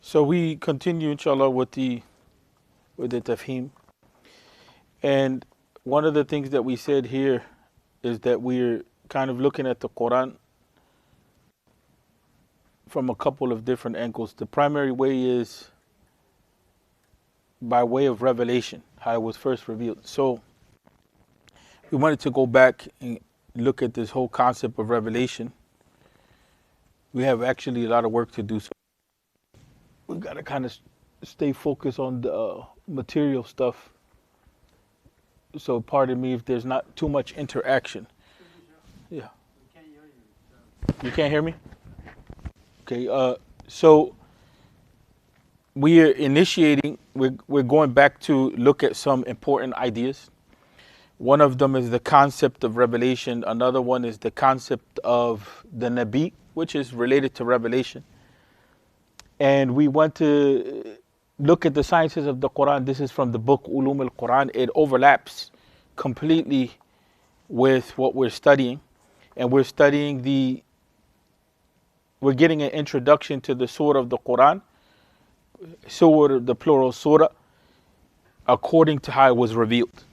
So we continue, inshallah, with the tafhim. And one of the things that we said here is that we're kind of looking at the Quran from a couple of different angles. The primary way is by way of revelation, how it was first revealed. So we wanted to go back and look at this whole concept of revelation. We have actually a lot of work to do. So we've got to kind of stay focused on the material stuff. So pardon me if there's not too much interaction. Yeah. You can't hear me? Okay. So we are initiating. We're going back to look at some important ideas. One of them is the concept of revelation. Another one is the concept of the Nabi, which is related to revelation. And we want to look at the sciences of the Quran. This is from the book Ulum al-Quran. It overlaps completely with what we're studying. And we're studying we're getting an introduction to the surah of the Quran. Surah, the plural surah, according to how it was revealed.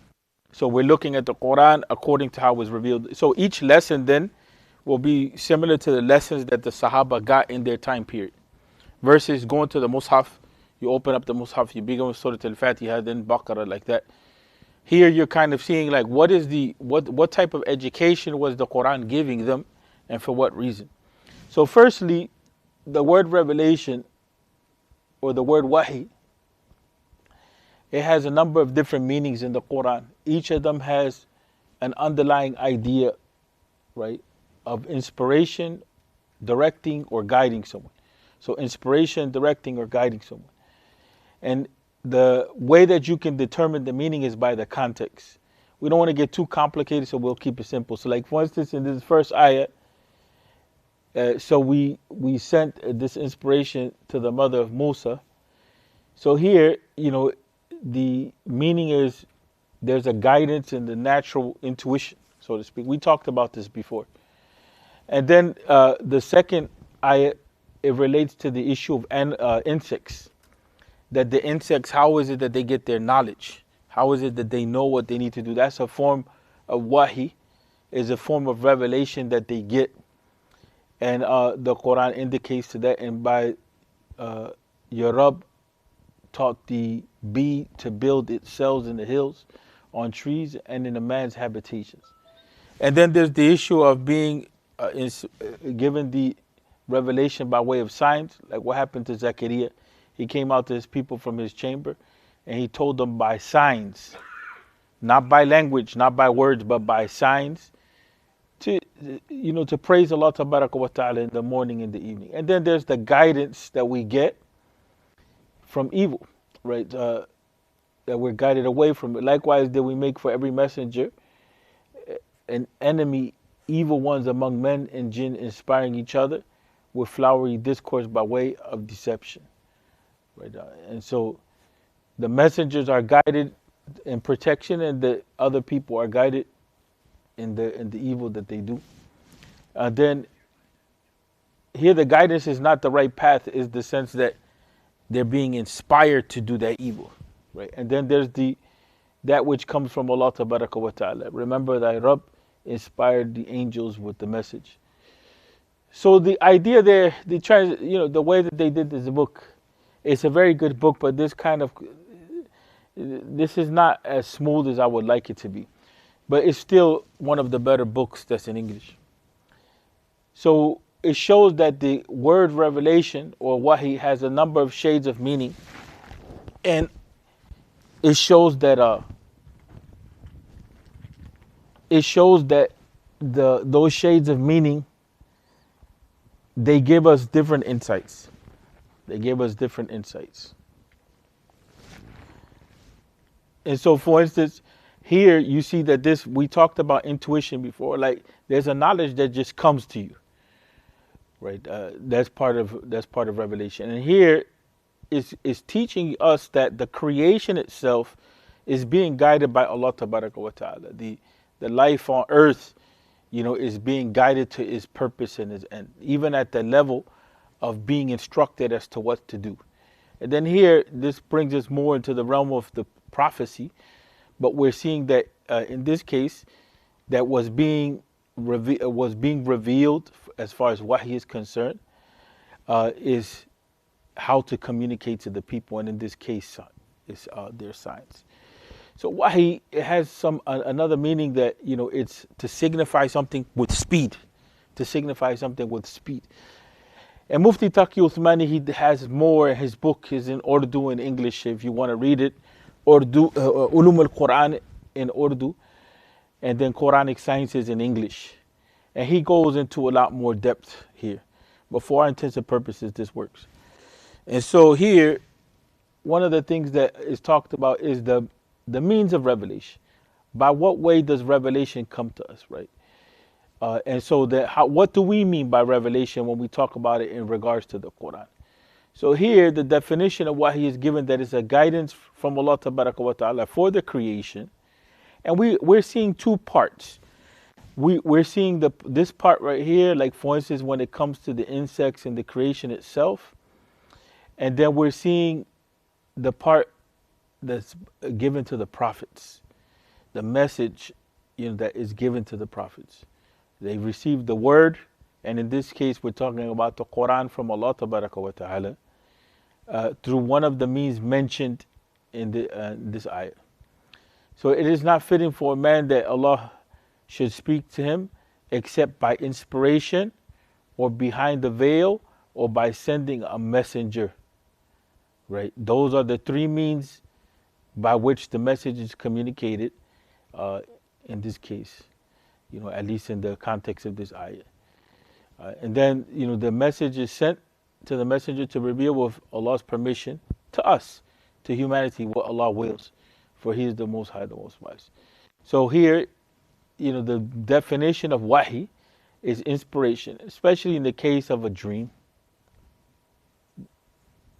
So we're looking at the Quran according to how it was revealed. So each lesson then will be similar to the lessons that the Sahaba got in their time period. Versus going to the Mus'haf, you open up the Mus'haf, you begin with Surah Al-Fatiha, then Baqarah, like that. Here you're kind of seeing like what type of education was the Quran giving them and for what reason. So firstly, the word revelation or the word wahi, it has a number of different meanings in the Quran. Each of them has an underlying idea, right, of inspiration, directing, or guiding someone. So inspiration, directing, or guiding someone. And the way that you can determine the meaning is by the context. We don't want to get too complicated, so we'll keep it simple. So like for instance, in this first ayah, so we sent this inspiration to the mother of Musa. So here, the meaning is there's a guidance in the natural intuition, so to speak. We talked about this before. And then the second ayah, it relates to the issue of insects. That the insects, how is it that they get their knowledge? How is it that they know what they need to do? That's a form of wahi, is a form of revelation that they get. And the Quran indicates to that. And by your Rabb taught the bee to build its cells in the hills, on trees, and in a man's habitations. And then there's the issue of being given the revelation by way of signs, like what happened to Zachariah. He came out to his people from his chamber, and he told them by signs, not by language, not by words, but by signs, to praise Allah Tabaraka wa Ta'ala in the morning and the evening. And then there's the guidance that we get from evil, right? That we're guided away from it. Likewise, did we make for every messenger an enemy, evil ones among men and jinn, inspiring each other with flowery discourse by way of deception. Right, and so the messengers are guided in protection, and the other people are guided in the evil that they do. Then here the guidance is not the right path, is the sense that they're being inspired to do that evil, right? And then there's that which comes from Allah Tabaraka wa Ta'ala. Remember thy Rabb inspired the angels with the message. So the idea there, the way that they did this book, it's a very good book, but this is not as smooth as I would like it to be. But it's still one of the better books that's in English. So it shows that the word revelation or wahi has a number of shades of meaning. And it shows that those shades of meaning, they give us different insights. They gave us different insights. And so, for instance, here you see that we talked about intuition before. Like, there's a knowledge that just comes to you, right? That's part of revelation. And here is teaching us that the creation itself is being guided by Allah Tabaraka wa Ta'ala. The life on earth, is being guided to its purpose and its end, even at the level of being instructed as to what to do. And then here, this brings us more into the realm of the prophecy, but we're seeing that in this case, that was being revealed as far as wahi is concerned, is how to communicate to the people, and in this case, is their signs. So wahi, it has some another meaning that it's to signify something with speed, to signify something with speed. And Mufti Taqi Uthmani, he has more. His book is in Urdu and English if you want to read it. Urdu, Ulum al-Quran in Urdu, and then Quranic Sciences in English. And he goes into a lot more depth here. But for our intents and purposes, this works. And so here, one of the things that is talked about is the means of revelation. By what way does revelation come to us, right? And so what do we mean by revelation when we talk about it in regards to the Quran? So here, the definition of what he is given, that is a guidance from Allah Ta'ala for the creation. And we're seeing two parts. We're seeing this part right here, like for instance, when it comes to the insects and the creation itself. And then we're seeing the part that's given to the prophets, the message that is given to the prophets. They received the word, and in this case, we're talking about the Quran from Allah Ta'ala through one of the means mentioned in this ayah. So it is not fitting for a man that Allah should speak to him except by inspiration or behind the veil or by sending a messenger. Right? Those are the three means by which the message is communicated in this case, at least in the context of this ayah. And then, the message is sent to the messenger to reveal with Allah's permission to us, to humanity, what Allah wills, for He is the Most High, the Most Wise. So here, the definition of wahi is inspiration, especially in the case of a dream.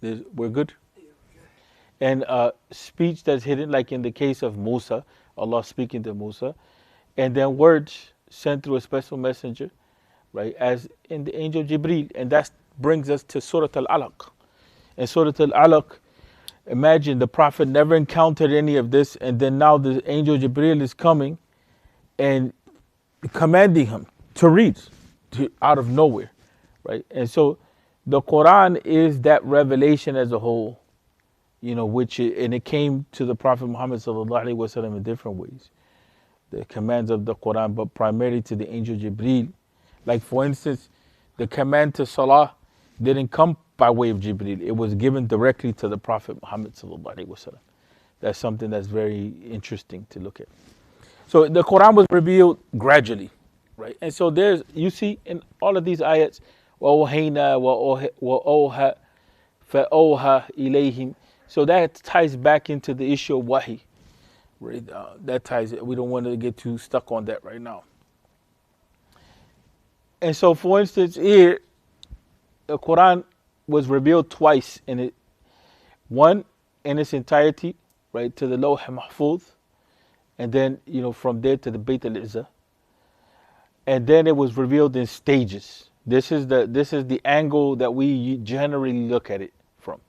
We're good? And speech that's hidden, like in the case of Musa, Allah speaking to Musa, and then words sent through a special messenger, right, as in the angel Jibreel. And that brings us to Surah Al-Alaq. In Surah Al-Alaq, imagine the Prophet never encountered any of this, and then now the angel Jibreel is coming and commanding him to read out of nowhere, right? And so the Quran is that revelation as a whole, and it came to the Prophet Muhammad sallallahu alaihi wasallam in different ways. The commands of the Quran, but primarily to the angel Jibreel. Like for instance, the command to Salah didn't come by way of Jibreel. It was given directly to the Prophet Muhammad sallallahu alaihi wasallam. That's something that's very interesting to look at. So the Quran was revealed gradually, right? And so you see in all of these ayats, وَأَوْحَيْنَا وَأَوْحَى فَأَوْحَى إِلَيْهِمْ. So that ties back into the issue of wahi. Right? That ties it. We don't want to get too stuck on that right now. And so, for instance, here, the Quran was revealed twice in it. One in its entirety, right, to the Lawh Mahfuz, and then from there to the Bayt al-Izzah. And then it was revealed in stages. This is the angle that we generally look at it from.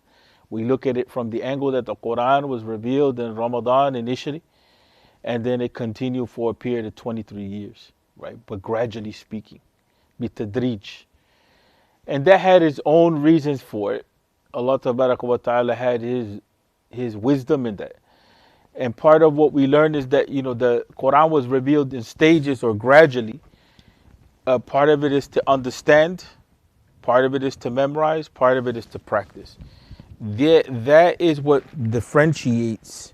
We look at it from the angle that the Quran was revealed in Ramadan initially, and then it continued for a period of 23 years, right? But gradually speaking, bitadrij. And that had its own reasons for it. Allah Ta'ala had His wisdom in that. And part of what we learned is that, the Quran was revealed in stages or gradually. Part of it is to understand, part of it is to memorize, part of it is to practice. That is what differentiates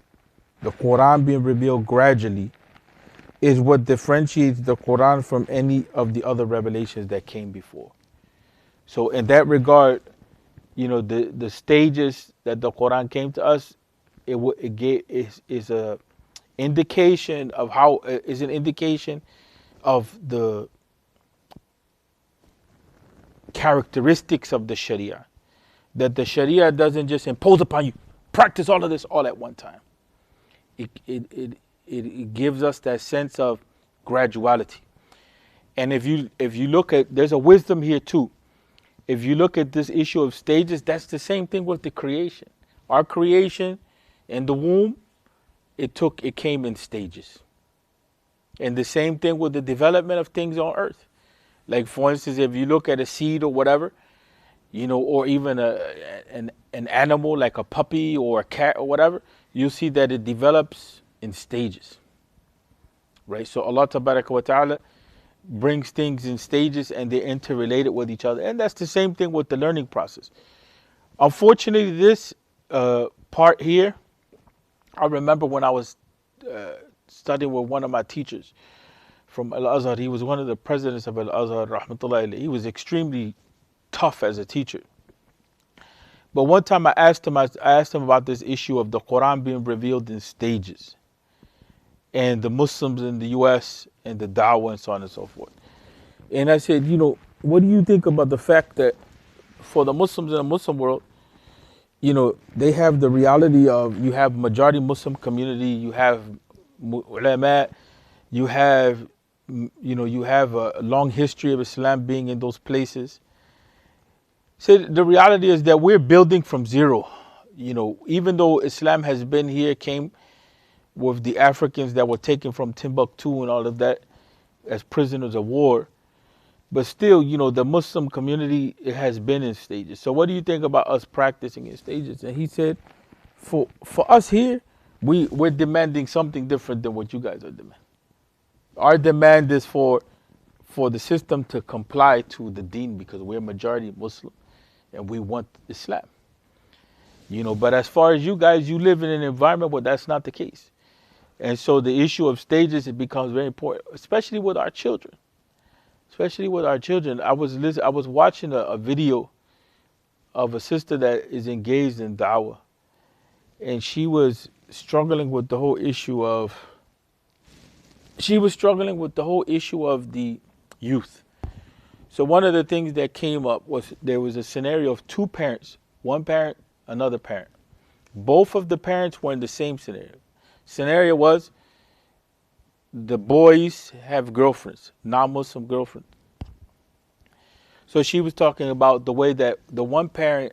the Quran being revealed gradually, is what differentiates the Quran from any of the other revelations that came before. So in that regard, the stages that the Quran came to us, is an indication of the characteristics of the Sharia. That the Sharia doesn't just impose upon you, practice all of this all at one time. It gives us that sense of graduality. And if you look at, there's a wisdom here too. if you look at this issue of stages, that's the same thing with the creation. Our creation in the womb, it came in stages. And the same thing with the development of things on earth. Like for instance, if you look at a seed or whatever, or even an animal like a puppy or a cat or whatever, you'll see that it develops in stages. Right? So Allah wa ta'ala brings things in stages and they're interrelated with each other. And that's the same thing with the learning process. Unfortunately, this part here, I remember when I was studying with one of my teachers from Al-Azhar. He was one of the presidents of Al-Azhar, rahmatullahi alayhi. He was extremely tough as a teacher. But one time I asked him about this issue of the Quran being revealed in stages, and the Muslims in the US and the Dawah and so on and so forth. And I said, what do you think about the fact that for the Muslims in the Muslim world, they have the reality of, you have majority Muslim community, you have ulama, you have a long history of Islam being in those places. So the reality is that we're building from zero. Even though Islam has been here, came with the Africans that were taken from Timbuktu and all of that as prisoners of war. But still, the Muslim community, it has been in stages. So what do you think about us practicing in stages? And he said, for us here, we're demanding something different than what you guys are demanding. Our demand is for the system to comply to the deen, because we're majority Muslim and we want Islam. But as far as you guys, you live in an environment where that's not the case. And so the issue of stages, it becomes very important, especially with our children. I was watching a video of a sister that is engaged in da'wah, and she was struggling with the whole issue of the youth. So one of the things that came up was there was a scenario of two parents, one parent, another parent. Both of the parents were in the same scenario. Scenario was the boys have girlfriends, non-Muslim girlfriends. So she was talking about the way that the one parent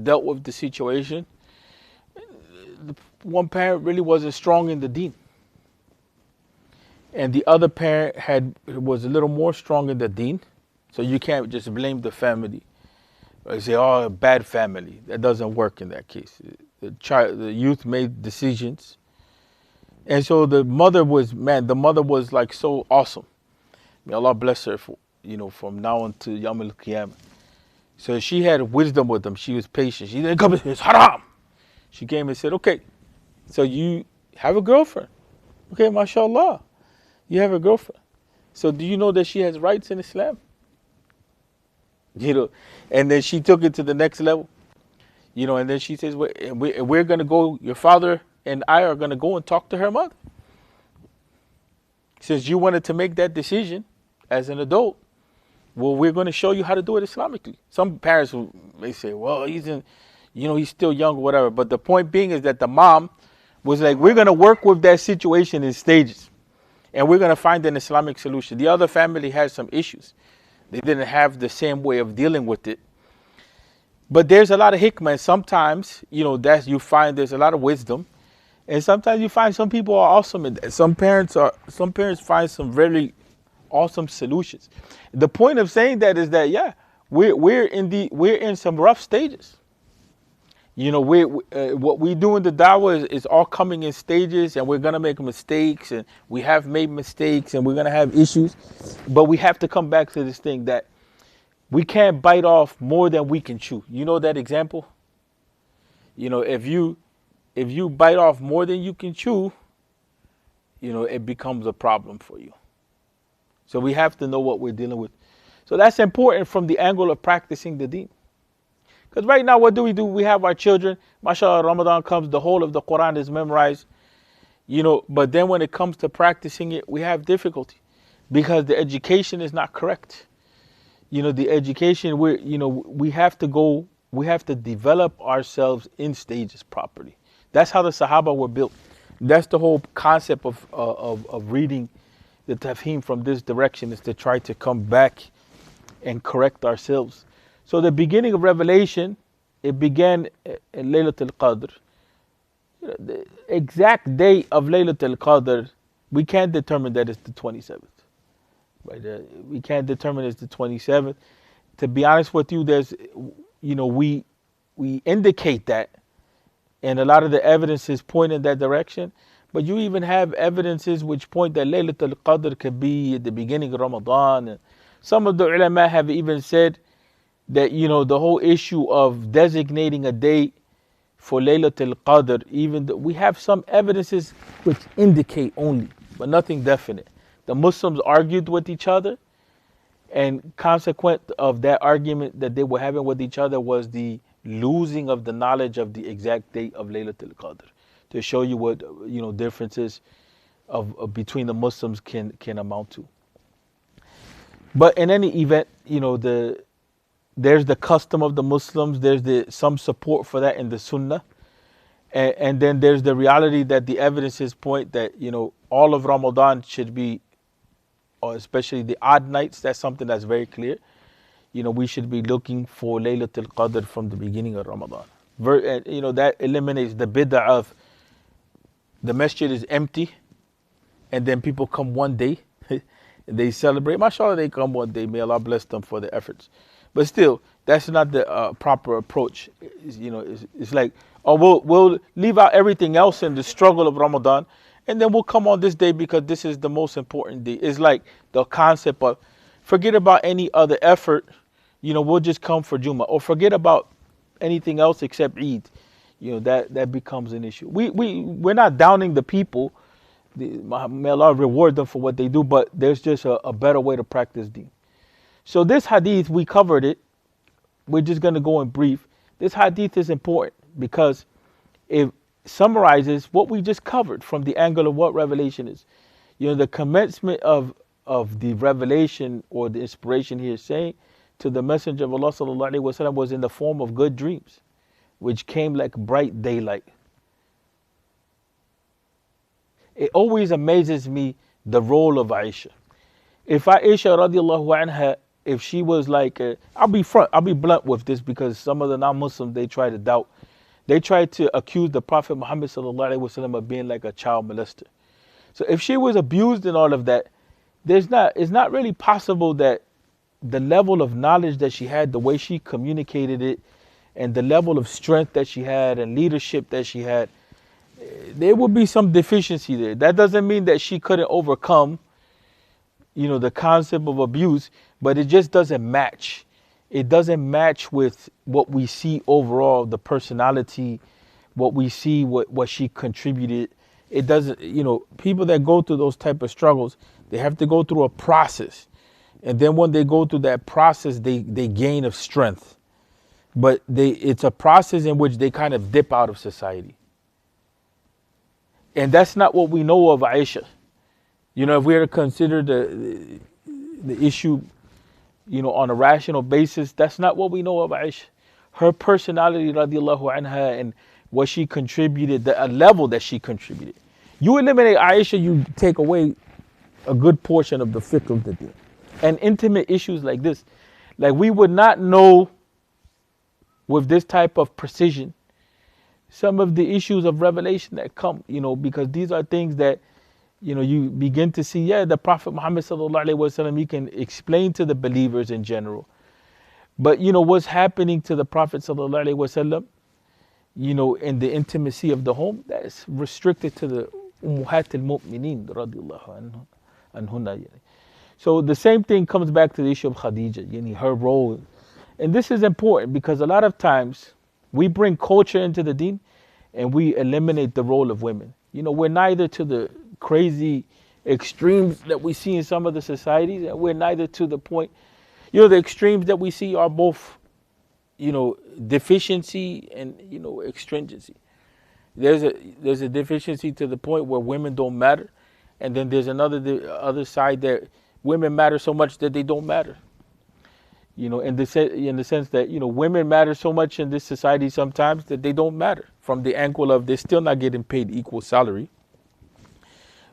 dealt with the situation. The one parent really wasn't strong in the deen. And the other parent was a little more strong in the deen. So you can't just blame the family or say, oh, a bad family. That doesn't work in that case. The youth made decisions. And so the mother was like so awesome. May Allah bless her from now on to Yawm al-Qiyamah. So she had wisdom with them. She was patient. She didn't come and say, it's haram. She came and said, okay, so you have a girlfriend. Okay, mashallah. You have a girlfriend. So do you know that she has rights in Islam? And then she took it to the next level. And then she says, we're going to go, your father and I are going to go and talk to her mother. Since you wanted to make that decision as an adult, well, we're going to show you how to do it Islamically. Some parents may say, well, he's still young or whatever. But the point being is that the mom was like, we're going to work with that situation in stages. And we're going to find an Islamic solution. The other family has some issues. They didn't have the same way of dealing with it. But there's a lot of hikmah. And sometimes, that you find there's a lot of wisdom. And sometimes you find some people are awesome in that. Some parents find some very awesome solutions. The point of saying that is that, yeah, we're in some rough stages. What we do in the da'wah is all coming in stages, and we're going to make mistakes, and we have made mistakes, and we're going to have issues. But we have to come back to this thing that we can't bite off more than we can chew. You know that example? If you bite off more than you can chew, it becomes a problem for you. So we have to know what we're dealing with. So that's important from the angle of practicing the deen. Because right now, what do? We have our children. MashaAllah, Ramadan comes, the whole of the Quran is memorized. But then when it comes to practicing it, we have difficulty. Because the education is not correct. The education, we have to develop ourselves in stages properly. That's how the Sahaba were built. That's the whole concept of reading the Tafhim from this direction, is to try to come back and correct ourselves. So the beginning of revelation, it began in Laylatul Qadr. The exact date of Laylatul Qadr, we can't determine that it's the 27th. Right? We can't determine it's the 27th. To be honest with you, we indicate that, and a lot of the evidences point in that direction. But you even have evidences which point that Laylatul Qadr could be at the beginning of Ramadan. And some of the ulama have even said that, the whole issue of designating a date for Laylatul Qadr, even though we have some evidences which indicate only, but nothing definite. The Muslims argued with each other, and consequent of that argument that they were having with each other was the losing of the knowledge of the exact date of Laylatul Qadr, to show you what differences of between the Muslims can amount to. But in any event, there's the custom of the Muslims, there's some support for that in the Sunnah, and then there's the reality that the evidences point that all of Ramadan should be, or especially the odd nights. That's something that's very clear. We should be looking for Laylatul Qadr from the beginning of Ramadan. That eliminates the bid'ah of the masjid is empty, and then people come one day, they celebrate. MashaAllah, they come one day. May Allah bless them for their efforts. But still, that's not the proper approach. It's like, we'll leave out everything else in the struggle of Ramadan, and then we'll come on this day because this is the most important day. It's like the concept of forget about any other effort. We'll just come for Jummah, or forget about anything else except Eid. That becomes an issue. We're not downing the people. May Allah reward them for what they do, but there's just a better way to practice deen. So this hadith, we covered it. We're just going to go in brief. This hadith is important because it summarizes what we just covered from the angle of what revelation is. The commencement of the revelation, or the inspiration here, saying to the Messenger of Allah sallallahu alaihi wasallam, was in the form of good dreams, which came like bright daylight. It always amazes me the role of Aisha. If Aisha radiallahu anha, if she was like, I'll be blunt with this, because some of the non-Muslims, they try to doubt. They try to accuse the Prophet Muhammad sallallahu alaihi wasallam of being like a child molester. So if she was abused and all of that, it's not really possible that the level of knowledge that she had, the way she communicated it, and the level of strength that she had and leadership that she had, there would be some deficiency there. That doesn't mean that she couldn't overcome, the concept of abuse, but it just doesn't match. It doesn't match with what we see overall, the personality, what we see, what she contributed. It doesn't, people that go through those type of struggles, they have to go through a process. And then when they go through that process, they gain of strength. But it's a process in which they kind of dip out of society. And that's not what we know of Aisha. If we were to consider the issue, on a rational basis, that's not what we know of Aisha. Her personality, radiallahu anha, and what she contributed, a level that she contributed. You eliminate Aisha, you take away a good portion of the fiqh of the deen. And intimate issues like this, like we would not know with this type of precision some of the issues of revelation that come, because these are things that, you begin to see, the Prophet Muhammad sallallahu alaihi wasallam, he can explain to the believers in general. But, what's happening to the Prophet sallallahu alaihi wasallam, in the intimacy of the home, that's restricted to the Ummuhat al-Mu'mineen radiallahu anhunna. So the same thing comes back to the issue of Khadija, her role. And this is important because a lot of times we bring culture into the deen and we eliminate the role of women. We're neither to the crazy extremes that we see in some of the societies, and we're neither to the point, the extremes that we see are both, deficiency and, extringency. There's a deficiency to the point where women don't matter. And then there's the other side that women matter so much that they don't matter. In the sense that, women matter so much in this society sometimes that they don't matter, from the angle of they're still not getting paid equal salary.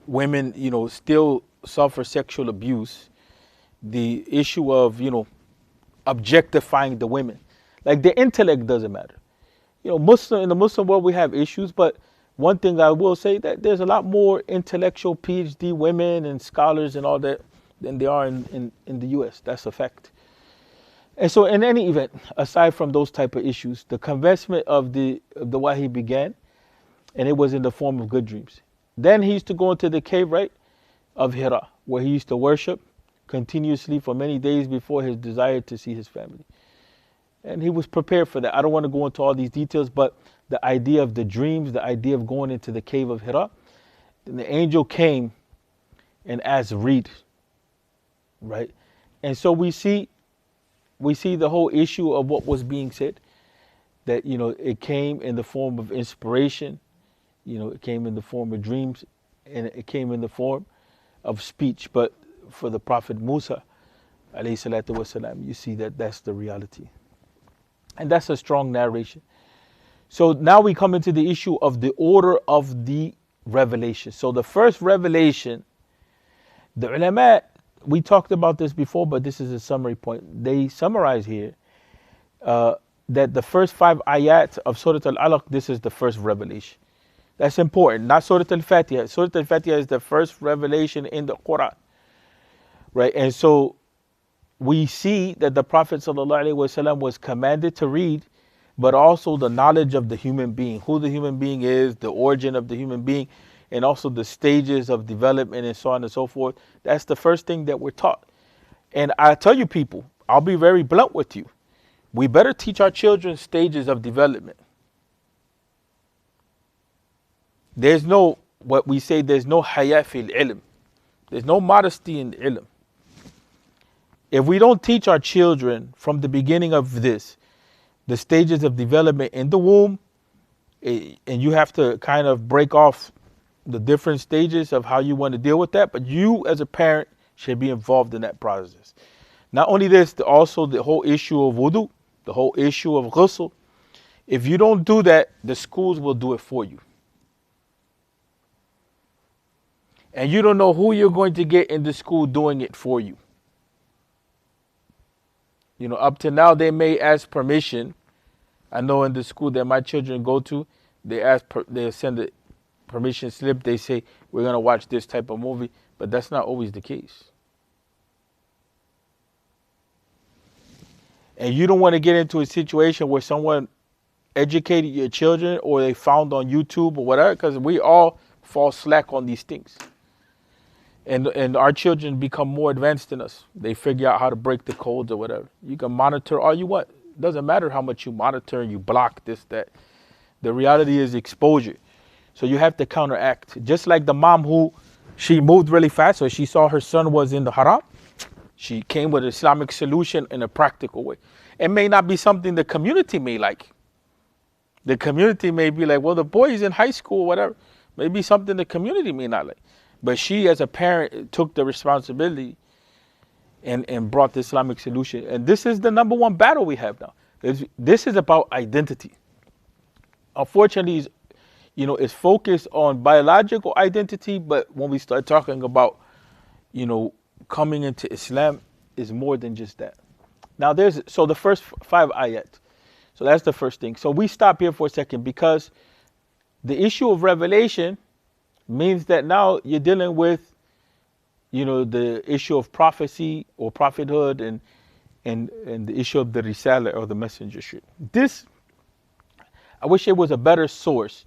Women, still suffer sexual abuse. The issue of, objectifying the women. Like the intellect doesn't matter. You know, in the Muslim world we have issues, but one thing I will say that there's a lot more intellectual PhD women and scholars and all that than there are in the US. That's a fact. And so in any event, aside from those type of issues, the commencement of the wahi began, and it was in the form of good dreams. Then he used to go into the cave, right, of Hira, where he used to worship continuously for many days before his desire to see his family. And he was prepared for that. I don't want to go into all these details, but the idea of the dreams, the idea of going into the cave of Hira, and the angel came and asked, read, right? And so we see the whole issue of what was being said, that, you know, it came in the form of inspiration, you know, it came in the form of dreams, and it came in the form of speech. But for the Prophet Musa, alayhi salatu wasalam, you see that that's the reality. And that's a strong narration. So now we come into the issue of the order of the revelation. So the first revelation, the ulama, we talked about this before, but this is a summary point. They summarize here that the first 5 ayat of Surah Al-Alaq, this is the first revelation. That's important. Not Surah Al-Fatiha. Surah Al-Fatiha is the first revelation in the Quran. Right? And so we see that the Prophet ﷺ was commanded to read, but also the knowledge of the human being, who the human being is, the origin of the human being, and also the stages of development and so on and so forth. That's the first thing that we're taught. And I tell you people, I'll be very blunt with you. We better teach our children stages of development. There's no, what we say, there's no haya fil ilm. There's no modesty in ilm. If we don't teach our children from the beginning of this, the stages of development in the womb, and you have to kind of break off the different stages of how you want to deal with that, but you as a parent should be involved in that process. Not only this, also the whole issue of wudu, the whole issue of ghusl. If you don't do that, the schools will do it for you. And you don't know who you're going to get in the school doing it for you. You know, up to now, they may ask permission. I know in the school that my children go to, they send a permission slip. They say, we're going to watch this type of movie. But that's not always the case. And you don't want to get into a situation where someone educated your children or they found on YouTube or whatever, because we all fall slack on these things. And our children become more advanced than us. They figure out how to break the codes or whatever. You can monitor all you want. It doesn't matter how much you monitor and you block this, that. The reality is exposure. So you have to counteract. Just like the mom who, she moved really fast, so she saw her son was in the haram. She came with an Islamic solution in a practical way. It may not be something the community may like. The community may be like, well, the boy is in high school or whatever. Maybe something the community may not like. But she, as a parent, took the responsibility and brought the Islamic solution. And this is the number one battle we have now. This is about identity. Unfortunately, it's focused on biological identity, but when we start talking about, coming into Islam, is more than just that. Now, so the first 5 ayat. So that's the first thing. So we stop here for a second because the issue of revelation means that now you're dealing with, the issue of prophecy or prophethood and the issue of the risala or the messengership. This, I wish it was a better source,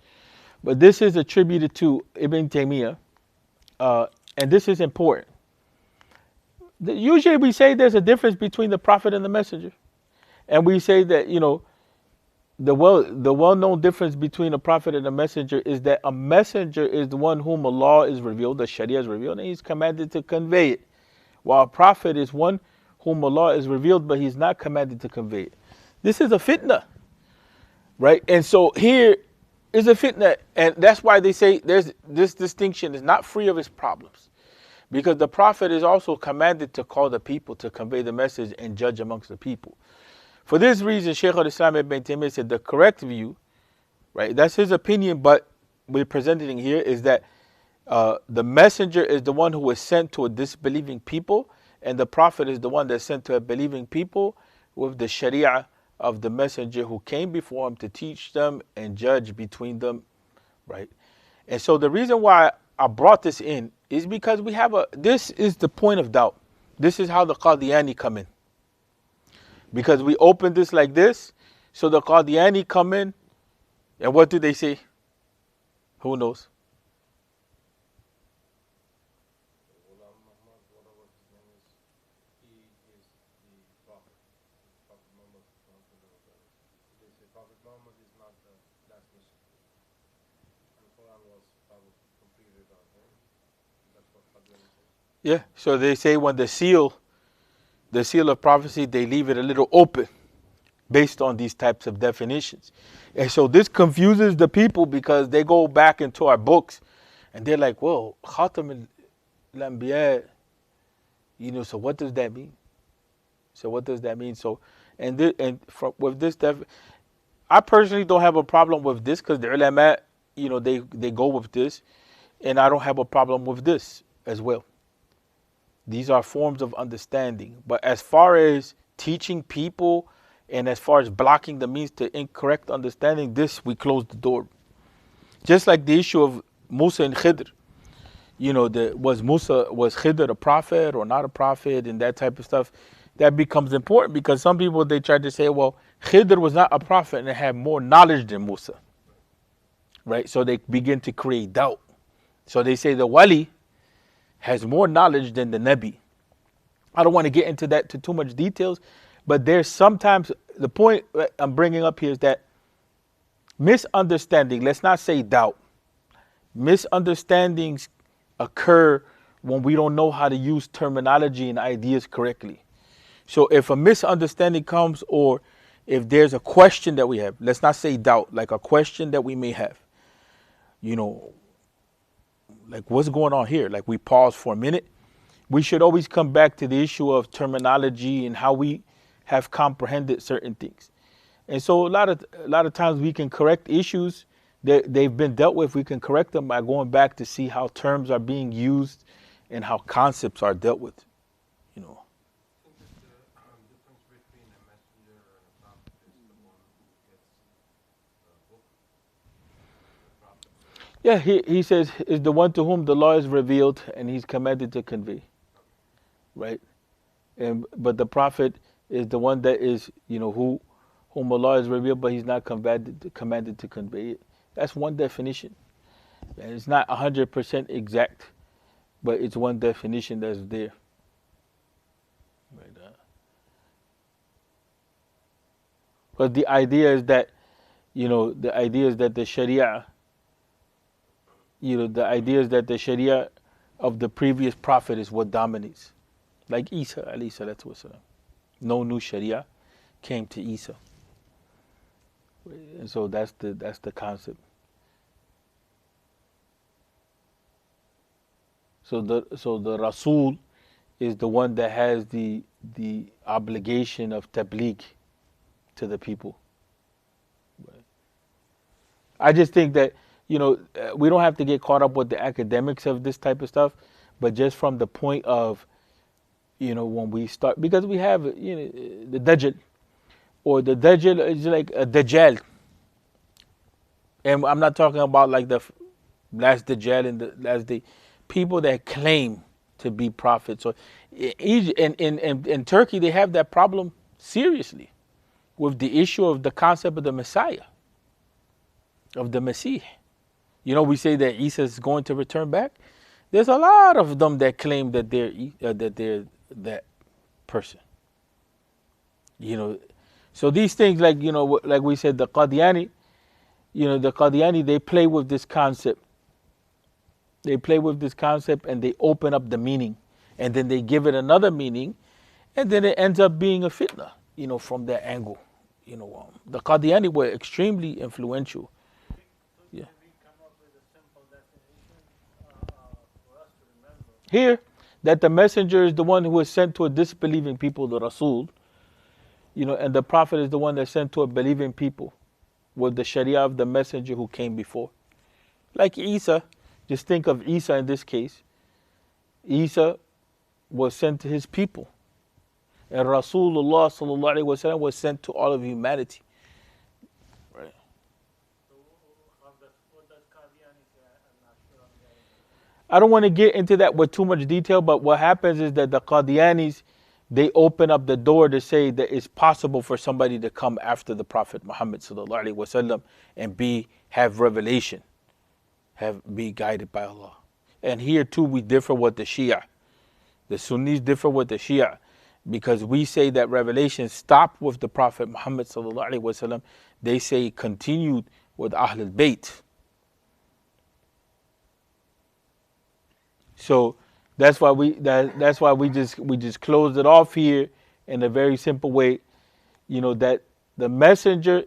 but this is attributed to Ibn Taymiyyah, and this is important. Usually we say there's a difference between the prophet and the messenger, and we say that, the well-known difference between a prophet and a messenger is that a messenger is the one whom Allah is revealed, the Sharia is revealed, and he's commanded to convey it. While a prophet is one whom Allah is revealed, but he's not commanded to convey it. This is a fitna, right? And so here is a fitna, and that's why they say there's this distinction is not free of its problems. Because the prophet is also commanded to call the people to convey the message and judge amongst the people. For this reason, Shaykh al-Islam ibn Taymiyyah said the correct view, right, that's his opinion, but we're presenting here is that the messenger is the one who is sent to a disbelieving people, and the prophet is the one that's sent to a believing people with the Sharia of the messenger who came before him to teach them and judge between them, right? And so the reason why I brought this in is because this is the point of doubt. This is how the Qadiani come in. Because we open this like this, so the Qadiani come in, and what do they say? Who knows? Yeah, so they say when the seal of prophecy, they leave it a little open based on these types of definitions. And so this confuses the people because they go back into our books and they're like, whoa, Khatam al-Anbiya, so what does that mean? So, with this, I personally don't have a problem with this because the ulama, they go with this, and I don't have a problem with this as well. These are forms of understanding. But as far as teaching people and as far as blocking the means to incorrect understanding, this we close the door. Just like the issue of Musa and Khidr. Was Khidr a prophet or not a prophet and that type of stuff? That becomes important because some people, they try to say, well, Khidr was not a prophet and had more knowledge than Musa. Right? So they begin to create doubt. So they say the Wali has more knowledge than the Nabi. I don't want to get into that to too much details, but there's sometimes, the point I'm bringing up here is that misunderstanding, let's not say doubt, misunderstandings occur when we don't know how to use terminology and ideas correctly. So if a misunderstanding comes, or if there's a question that we have, let's not say doubt, like a question that we may have, like what's going on here? Like we pause for a minute. We should always come back to the issue of terminology and how we have comprehended certain things. And so a lot of times we can correct issues that they've been dealt with. We can correct them by going back to see how terms are being used and how concepts are dealt with. Yeah, he says is the one to whom the law is revealed and he's commanded to convey. Right? But the prophet is the one that is, whom Allah is revealed, but he's not commanded to convey it. That's one definition. And it's not 100% exact, but it's one definition that's there. Right? But the idea is that, the Sharia, the idea is that the Sharia of the previous prophet is what dominates. Like Isa alayhi salatu wasalam. No new Sharia came to Isa. And so that's the concept. So the Rasul is the one that has the obligation of tabligh to the people. I just think that we don't have to get caught up with the academics of this type of stuff, but just from the point of when we start, because we have the Dajjal, or the Dajjal is like a Dajjal, and I'm not talking about like the last Dajjal and the last day, people that claim to be prophets. So in Turkey they have that problem seriously with the issue of the concept of the Messiah, of the Messiah. We say that Isa is going to return back. There's a lot of them that claim that they're that person. So these things, like like we said, the Qadiani, they play with this concept. They play with this concept and they open up the meaning, and then they give it another meaning, and then it ends up being a fitna. From that angle. The Qadiani were extremely influential. Yeah. Here, that the messenger is the one who is sent to a disbelieving people, the Rasul, and the prophet is the one that's sent to a believing people with the Sharia of the messenger who came before. Like Isa, just think of Isa in this case. Isa was sent to his people. And Rasulullah sallallahu alaihi wasallam was sent to all of humanity. Right. So what does Qadiani say? I'm not sure I'm getting it. I don't want to get into that with too much detail, but what happens is that the Qadianis, they open up the door to say that it's possible for somebody to come after the Prophet Muhammad sallallahu alaihi wasallam and have revelation, be guided by Allah. And here too we differ with the Shia. The Sunnis differ with the Shia because we say that revelation stopped with the Prophet Muhammad sallallahu alaihi wasallam. They say it continued with Ahlul Bayt. So that's why we just closed it off here in a very simple way. You know that the messenger,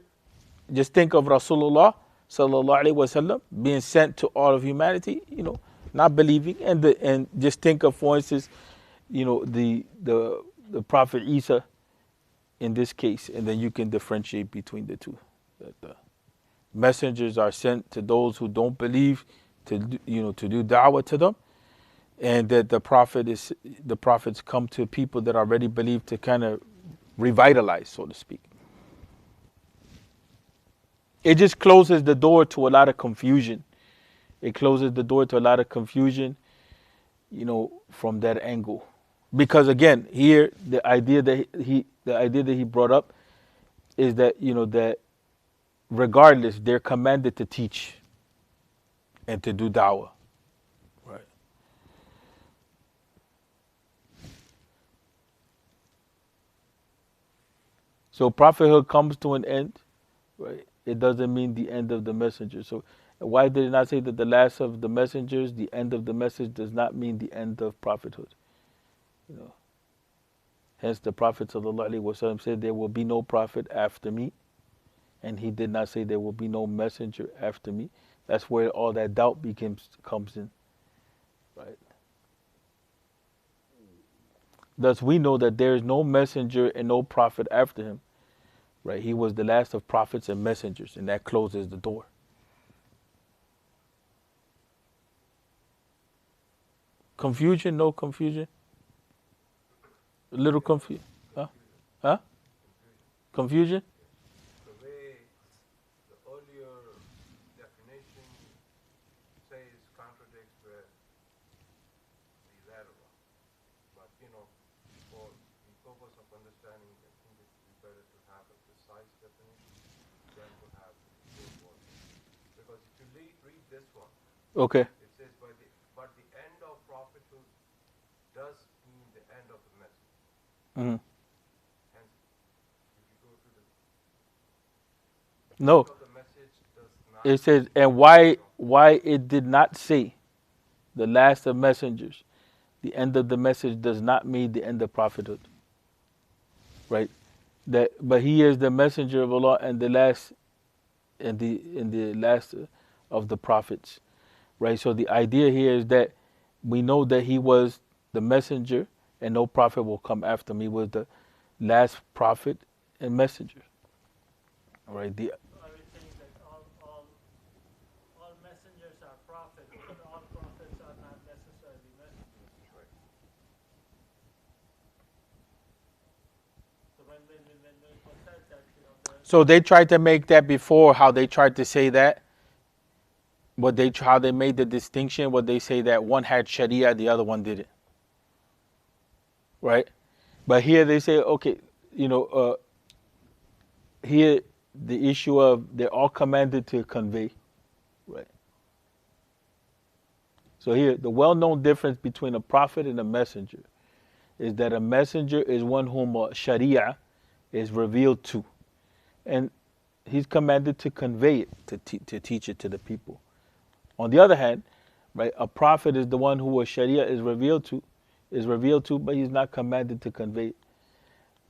just think of Rasulullah sallallahu alaihi wasallam being sent to all of humanity. You know, not believing, and just think of, for instance, you know, the Prophet Isa in this case, and then you can differentiate between the two. That the messengers are sent to those who don't believe to do da'wah to them, and that the prophets come to people that already believe to kind of revitalize, so to speak. It just closes the door to a lot of confusion. It closes the door to a lot of confusion, you know, from that angle. Because again, here the idea that he brought up is that, you know, that regardless, they're commanded to teach and to do da'wah. Right. So prophethood comes to an end, right? It doesn't mean the end of the messenger. So why did it not say that the last of the messengers, the end of the message does not mean the end of prophethood? You know. Hence the Prophet ﷺ said there will be no prophet after me. And he did not say there will be no messenger after me. That's where all that doubt comes in. Right. Thus we know that there is no messenger and no prophet after him. Right. He was the last of prophets and messengers, and that closes the door. Confusion? No confusion? A little confusion? Huh? Huh? Confusion? The way the earlier definition says contradicts with the latter one. But, you know, for the purpose of understanding, I think it would be better to have a precise definition than to have both words. Because if you read this one, Okay. it says, but the end of prophethood does mean the end of the message. Mm-hmm. Hence, if you go to the No. end of the message does not. It says, and why it did not say the last of messengers, the end of the message does not mean the end of prophethood. Right? But he is the messenger of Allah and the last of the prophets. Right? So the idea here is that we know that he was the messenger and no prophet will come after me. He was the last prophet and messenger. All right. So are we saying that all messengers are prophets, but all prophets are not necessarily messengers? Right. So when it says that, you know, So they tried to make that before, how they tried to say that. How they made the distinction, what they say that one had Sharia, the other one didn't. Right? But here they say, okay, you know, here the issue of they're all commanded to convey. Right? So here, the well-known difference between a prophet and a messenger is that a messenger is one whom Sharia is revealed to. And he's commanded to convey it, to teach it to the people. On the other hand, right, a prophet is the one who a Sharia is revealed to, but he's not commanded to convey it.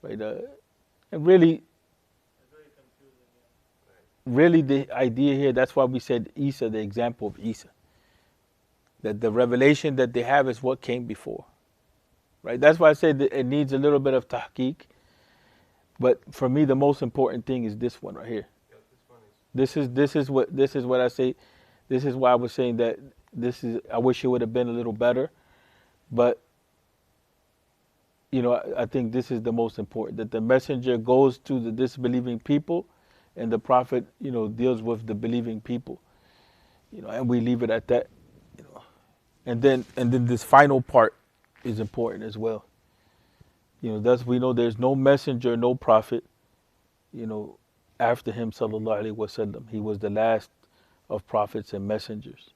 Right? And really, it's very confusing. Yeah. really the idea here, that's why we said Isa, the example of Isa. That the revelation that they have is what came before. Right? That's why I said that it needs a little bit of tahqiq. But for me, the most important thing is this one right here. Yeah, this one is. This is what I say. This is why I was saying that I wish it would have been a little better. But I think this is the most important, that the messenger goes to the disbelieving people and the prophet, deals with the believing people, and we leave it at that, you know. And then this final part is important as well. Thus we know there's no messenger, no prophet, you know, after him, sallallahu alaihi wasallam. He was the last of prophets and messengers.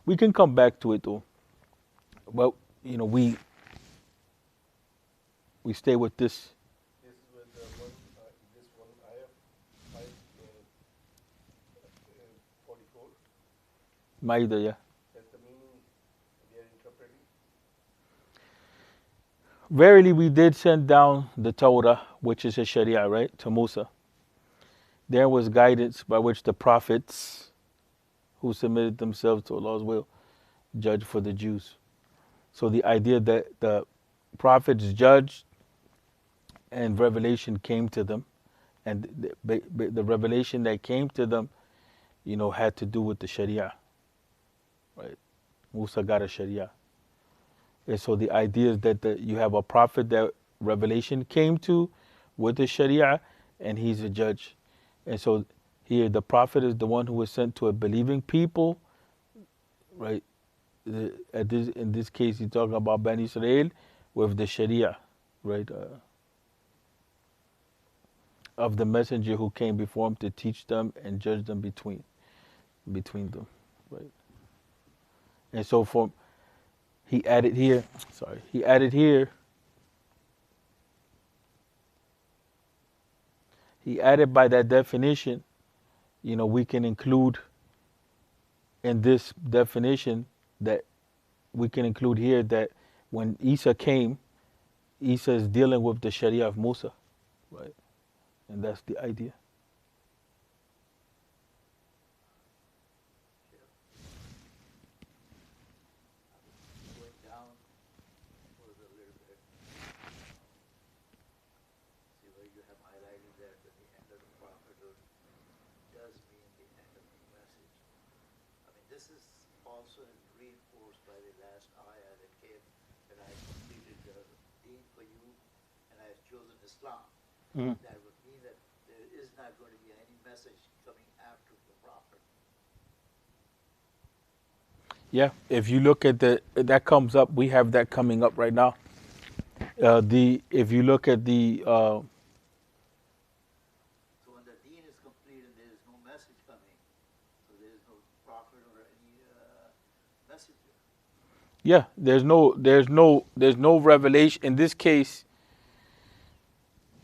We can come back to it though, but we stay with this. This is with this one ayah, 44. Maida, yeah. That's the meaning they are interpreting. Verily, we did send down the Torah, which is a Sharia, right, to Musa. There was guidance by which the prophets who submitted themselves to Allah's will judged for the Jews. So the idea that the prophets judged and revelation came to them, and the revelation that came to them, had to do with the Sharia, right? Musa got a Sharia. And so the idea is that you have a prophet that revelation came to with the Sharia, and he's a judge. And so here the prophet is the one who was sent to a believing people, right? In this case, he's talking about Bani Israel with the Sharia, right? Of the messenger who came before him to teach them and judge them between them, right? And so he added here he added by that definition, we can include in this definition that we can include here that when Isa came, Isa is dealing with the Sharia of Musa, right? And that's the idea. Going down was a little bit, see where you have highlighted that at the end of the prophethood does mean the end of the message. I mean, this is also reinforced by the last ayah that came, that I have completed the deen for you and I have chosen Islam. Mhm. That would mean that there is not going to be any message coming after the prophet. Yeah, if you look at that comes up, we have that coming up right now. If you look at So when the deen is complete and there is no message coming, so there is no prophet or any messenger. yeah, there's no revelation in this case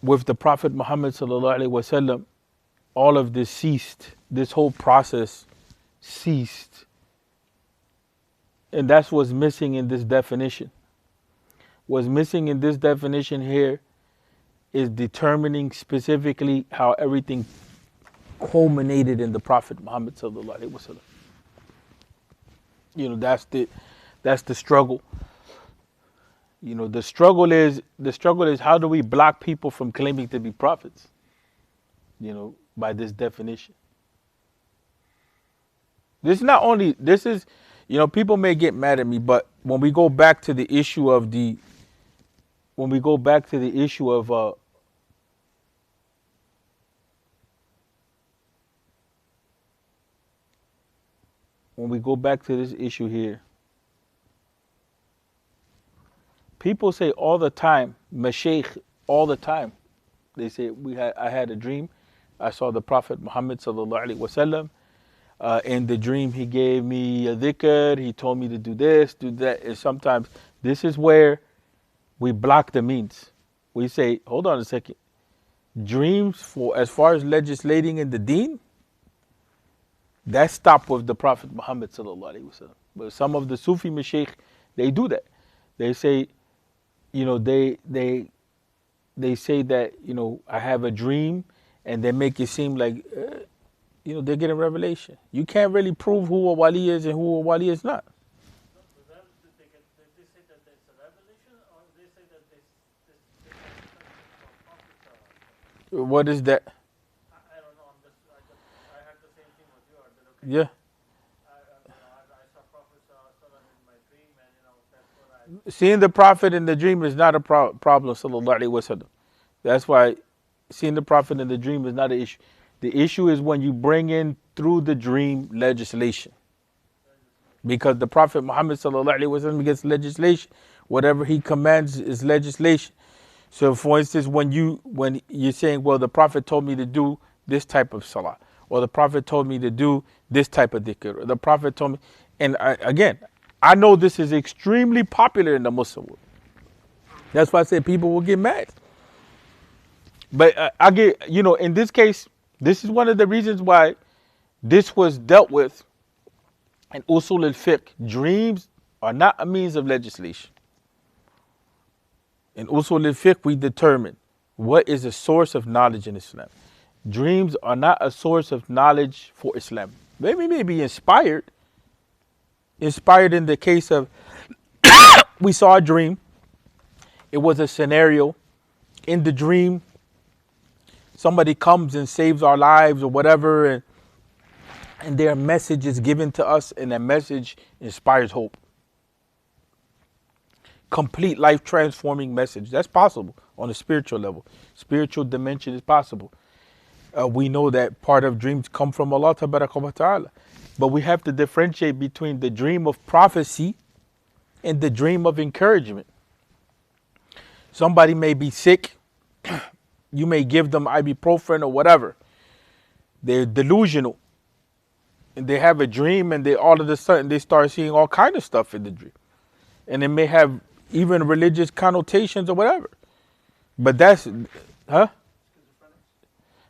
with the Prophet Muhammad sallallahu alaihi wasallam. All of this ceased. This whole process ceased, and that's what's missing in this definition. What's missing in this definition here is determining specifically how everything culminated in the Prophet Muhammad sallallahu alaihi wasallam. That's the struggle. The struggle is how do we block people from claiming to be prophets? By this definition. People may get mad at me, but when we go back to the issue of when we go back to the issue of when we go back to this issue here, people say all the time, Mashaykh, all the time. They say I had a dream. I saw the Prophet Muhammad sallallahu alaihi wasallam. In the dream, he gave me a dhikr. He told me to do this, do that. And sometimes this is where we block the means. We say, hold on a second. Dreams for as far as legislating in the deen, that stopped with the Prophet Muhammad sallallahu alaihi wasallam. But some of the Sufi mashaykh, they do that. They say, they say that I have a dream, and they make it seem like they're getting revelation. You can't really prove who a wali is and who a wali is not. No, they say that there's a revelation, or they say that this from prophets. What is that? I don't know. I had the same thing with you. I said, okay. Yeah. I saw Prophet in my dream, and that's what I Seeing the Prophet in the dream is not a problem, sallallahu alaihi wasallam. That's why seeing the Prophet in the dream is not an issue. The issue is when you bring in through the dream legislation. Because the Prophet Muhammad sallallahu alaihi wasallam gets legislation. Whatever he commands is legislation. So for instance, when you're saying, well, the Prophet told me to do this type of salah, or the Prophet told me to do this type of dhikr, or the Prophet told me, and again, I know this is extremely popular in the Muslim world. That's why I say people will get mad. But I get, in this case, this is one of the reasons why this was dealt with in Usul al-Fiqh. Dreams are not a means of legislation. In Usul al-Fiqh, we determine what is a source of knowledge in Islam. Dreams are not a source of knowledge for Islam. They may be inspired. Inspired in the case of, we saw a dream. It was a scenario. In the dream, somebody comes and saves our lives or whatever, and their message is given to us, and that message inspires hope. Complete life transforming message. That's possible on a spiritual level. Spiritual dimension is possible. We know that part of dreams come from Allah Ta'ala. But we have to differentiate between the dream of prophecy and the dream of encouragement. Somebody may be sick. You may give them ibuprofen or whatever. They're delusional. And they have a dream, and they all of a sudden they start seeing all kind of stuff in the dream. And it may have even religious connotations or whatever. But that's, huh?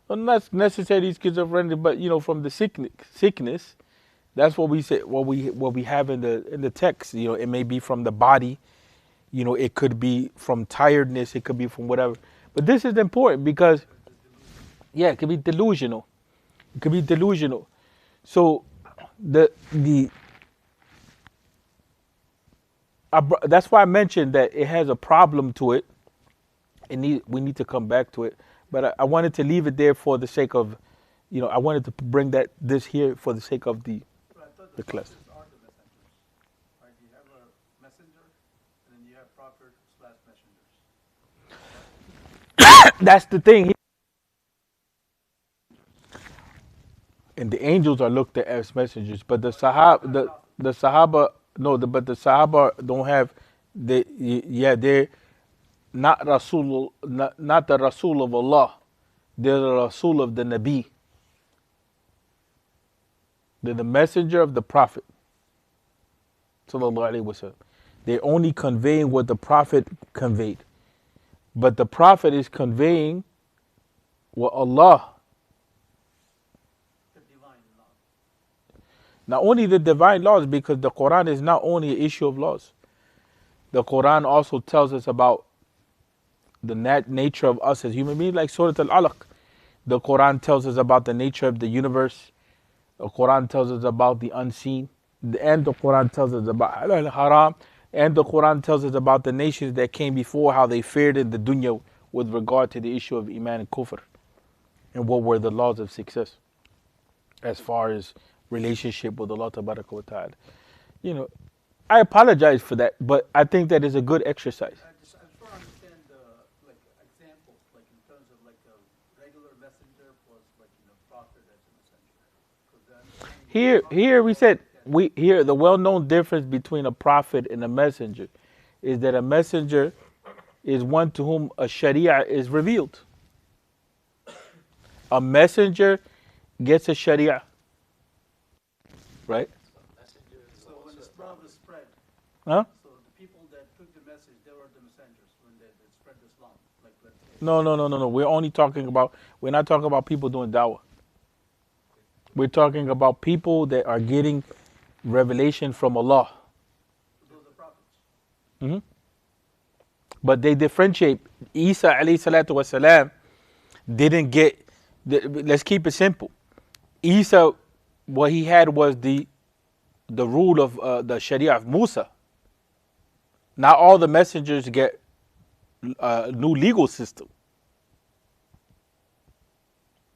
Well, not necessarily schizophrenic, but from the sickness, that's what we say. What we have in the text. It may be from the body. It could be from tiredness. It could be from whatever. But this is important because, it could be delusional. It could be delusional. So that's why I mentioned that it has a problem to it. We need to come back to it. But I wanted to leave it there for the sake of, I wanted to bring this here for the sake of the class. Are the messengers, right? You have a messenger, and then you have prophets/messengers. That's the thing. And the angels are looked at as messengers, but the Sahaba, but the Sahaba don't have they're not Rasul, not the Rasul of Allah. They're the Rasul of the Nabi. They're the messenger of the Prophet. Sallallahu Alaihi Wasallam. They're only conveying what the Prophet conveyed. But the Prophet is conveying what Allah. The divine law. Not only the divine laws, because the Quran is not only an issue of laws. The Quran also tells us about the nature of us as human beings, like Surah Al-Alaq. The Quran tells us about the nature of the universe. The Quran tells us about the unseen. And the Quran tells us about halal and haram. And the Quran tells us about the nations that came before, how they fared in the dunya with regard to the issue of iman and kufr. And what were the laws of success as far as relationship with Allah Tabaraka wa Ta'ala. I apologize for that, but I think that is a good exercise. I just want to understand examples, in terms of a regular messenger plus prophet as a messenger. Here we said the well-known difference between a prophet and a messenger is that a messenger is one to whom a sharia is revealed. A messenger gets a sharia, right? So when Islam was spread, Huh? so the people that took the message, they were the messengers when they spread Islam. Let's say. No. We're not talking about people doing dawah. We're talking about people that are getting revelation from Allah. Those are prophets. Mm-hmm. But they differentiate. Isa alayhi salatu wasalam didn't get, let's keep it simple. Isa, what he had was the rule of the Sharia of Musa. Not all the messengers get a new legal system.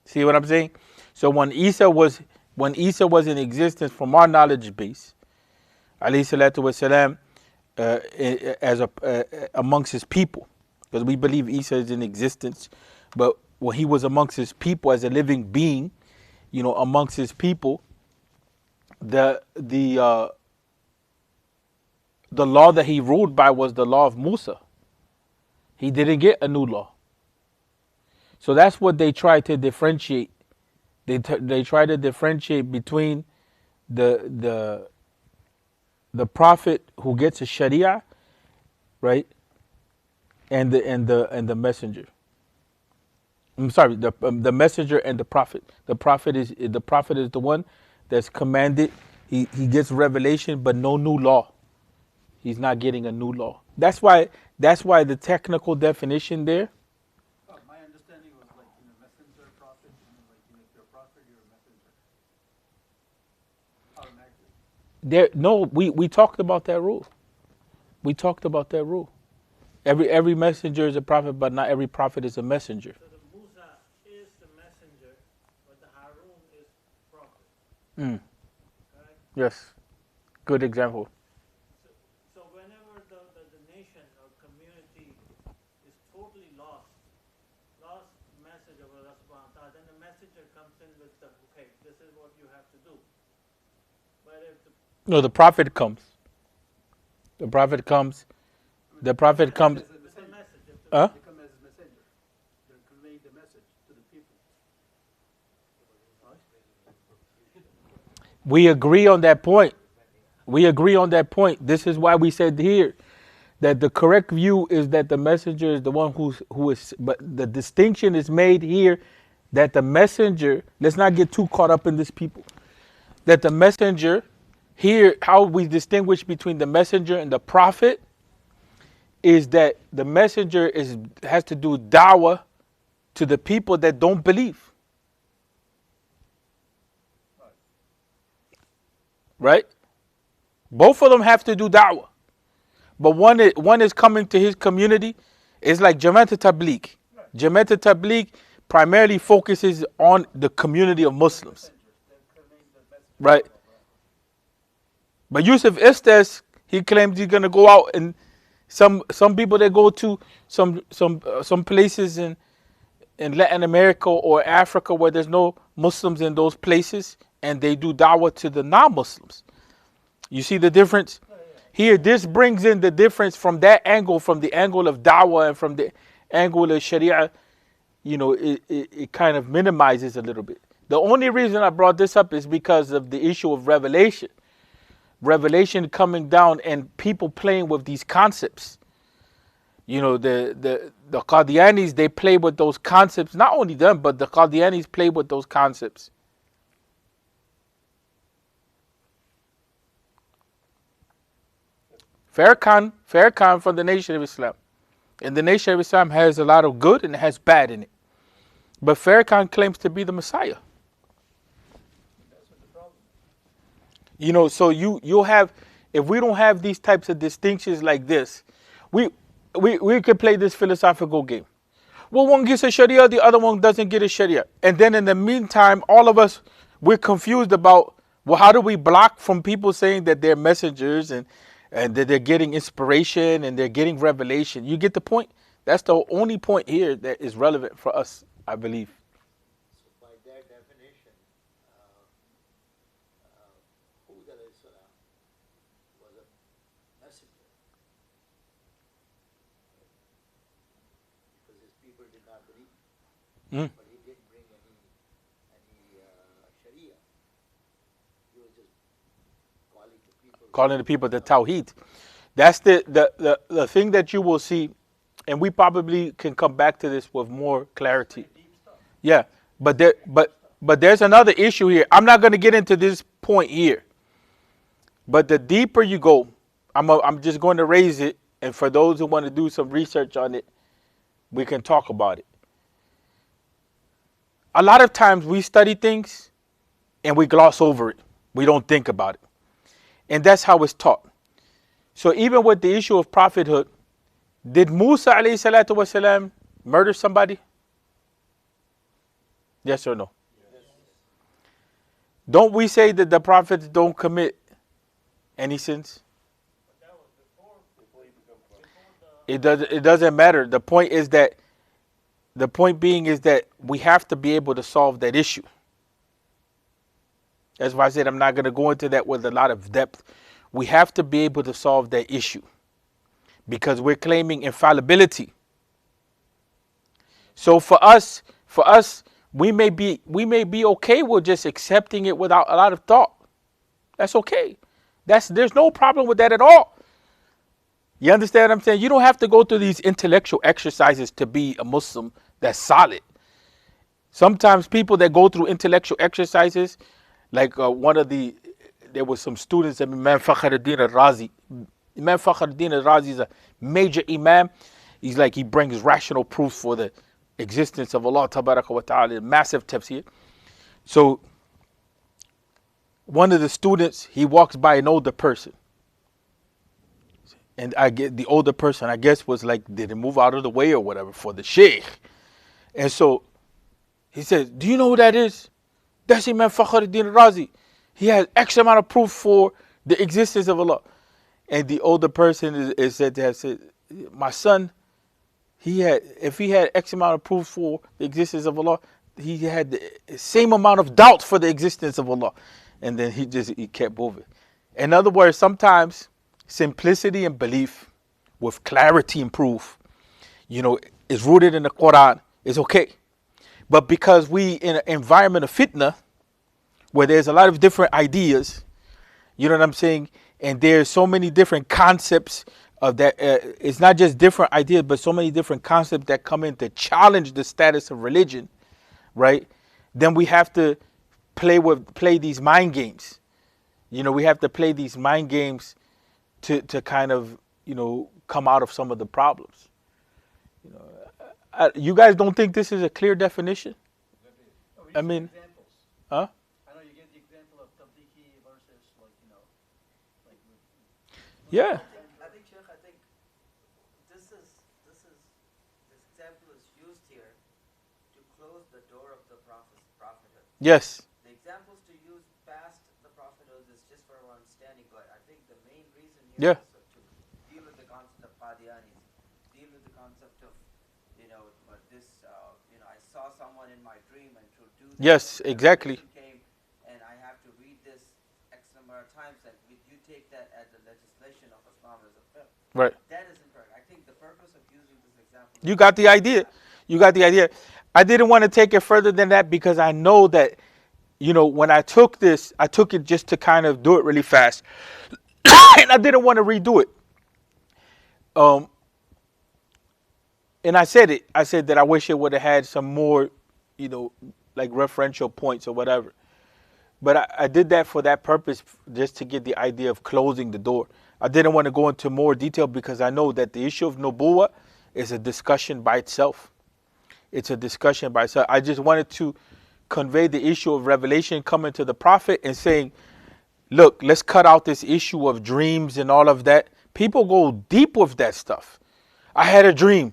See what I'm saying? So when Isa was in existence, from our knowledge base, alayhi salatu wasalam, as amongst his people, because we believe Isa is in existence, but when he was amongst his people as a living being, amongst his people, the law that he ruled by was the law of Musa. He didn't get a new law. So that's what they try to differentiate. They try to differentiate between the prophet who gets a Sharia, right, and the messenger. I'm sorry, the messenger and the prophet. The prophet is the one that's commanded. He gets revelation, but no new law. He's not getting a new law. That's why the technical definition there. My understanding was like, messenger, prophet, like, if you're a prophet, you're a messenger. Automatically. No, we talked about that rule. We talked about that rule. Every messenger is a prophet, but not every prophet is a messenger. So the Musa is the messenger, but the Harun is prophet. Right? Yes. Good example. So whenever the nation or community is totally lost message of Allah subhanahu wa ta'ala, then the messenger comes in with okay, this is what you have to do. But if No, the prophet comes. The prophet comes. The prophet comes. it's a message, Huh? They come as a messenger. They're conveying the message to the people. We agree on that point. We agree on that point. This is why we said here that the correct view is that the messenger is the one who is. But the distinction is made here that the messenger. Let's not get too caught up in this, people. That the messenger here, how we distinguish between the messenger and the prophet, is that the messenger has to do da'wah to the people that don't believe. Right? Both of them have to do da'wah. But one is coming to his community. It's like Jamaat Tabligh. Jamaat Tabligh primarily focuses on the community of Muslims. Right? But Yusuf Estes, he claims he's going to go out, and some people that go to some places in Latin America or Africa where there's no Muslims in those places, and they do da'wah to the non-Muslims. You see the difference? Here, this brings in the difference from that angle, from the angle of da'wah and from the angle of sharia. It kind of minimizes a little bit. The only reason I brought this up is because of the issue of revelation. Revelation coming down and people playing with these concepts. The Qadianis, they play with those concepts. Not only them, but the Qadianis play with those concepts. Farrakhan from the Nation of Islam. And the Nation of Islam has a lot of good and it has bad in it. But Farrakhan claims to be the Messiah. So you'll have, if we don't have these types of distinctions like this, we could play this philosophical game. Well, one gets a Sharia, the other one doesn't get a Sharia. And then in the meantime, all of us, we're confused about, well, how do we block from people saying that they're messengers and that they're getting inspiration and they're getting revelation? You get the point? That's the only point here that is relevant for us, I believe. So by that definition, Hud alayhi salam was a messenger. Because his people did not believe. But he didn't bring any Sharia. He was just Calling the people to Tawheed. That's the thing that you will see, and we probably can come back to this with more clarity. Yeah, but there's another issue here. I'm not going to get into this point here. But the deeper you go, I'm just going to raise it, and for those who want to do some research on it, we can talk about it. A lot of times we study things and we gloss over it. We don't think about it. And that's how it's taught. So even with the issue of prophethood, did Musa alayhi salatu wasalam murder somebody? Yes or no? Yes. Don't we say that the prophets don't commit any sins? But that was before It doesn't matter. The point is that the point being is that we have to be able to solve that issue. That's why I said I'm not going to go into that with a lot of depth. We have to be able to solve that issue because we're claiming infallibility. So for us, we may be okay with just accepting it without a lot of thought. That's okay. There's no problem with that at all. You understand what I'm saying? You don't have to go through these intellectual exercises to be a Muslim that's solid. Sometimes people that go through intellectual exercises, like there was some students of Imam Fakhruddin al-Razi. Imam Fakhruddin al-Razi is a major imam. He brings rational proof for the existence of Allah Tabaraka wa Ta'ala, massive tafsir. So one of the students, he walks by an older person. And I get the older person, I guess, was like, did he move out of the way or whatever for the sheikh? And so he says, do you know who that is? That's Imam Fakhruddin al-Razi. He has X amount of proof for the existence of Allah. And the older person is said to have said, my son, if he had X amount of proof for the existence of Allah, he had the same amount of doubt for the existence of Allah. And then he kept moving. In other words, sometimes simplicity and belief with clarity and proof, is rooted in the Quran, is okay. But because we in an environment of fitna, where there's a lot of different ideas, you know what I'm saying? And there's so many different concepts of that. It's not just different ideas, but so many different concepts that come in to challenge the status of religion, right? Then we have to play these mind games. We have to play these mind games to kind of, come out of some of the problems. You guys don't think this is a clear definition? I mean, examples. huh? I know you get the example of tablighi versus Yeah. I think, Sheikh, this example is used here to close the door of the prophethood. Yes. The examples to use past the prophethood is just for our understanding, but I think the main reason Yeah. here is to deal with the concept of Qadianis, deal with the concept of, but this, I saw someone in my dream and to do this. Yes, exactly. Came and I have to read this X number of times, and you take that as the legislation of Islam as a fiqh. Right. That is incorrect. I think the purpose of using this example. You got the idea. I didn't want to take it further than that because I know that, when I took this, I took it just to kind of do it really fast. And I didn't want to redo it. And I said it. I said that I wish it would have had some more, like referential points or whatever. But I did that for that purpose, just to get the idea of closing the door. I didn't want to go into more detail because I know that the issue of nubuwwah is a discussion by itself. It's a discussion by itself. I just wanted to convey the issue of revelation coming to the prophet and saying, look, let's cut out this issue of dreams and all of that. People go deep with that stuff. I had a dream,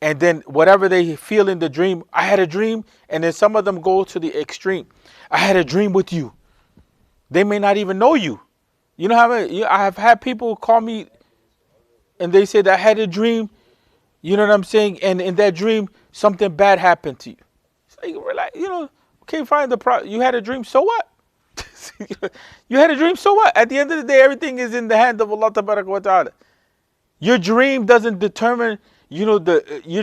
and then whatever they feel in the dream, I had a dream, and then some of them go to the extreme. I had a dream with you. They may not even know you. You know how I have had people call me and they said, I had a dream, you know what I'm saying? And in that dream, something bad happened to you. It's like, relax, okay, fine. You had a dream, so what? You had a dream, so what? At the end of the day, everything is in the hand of Allah Tabaraka wa Ta'ala. Your dream doesn't determine, your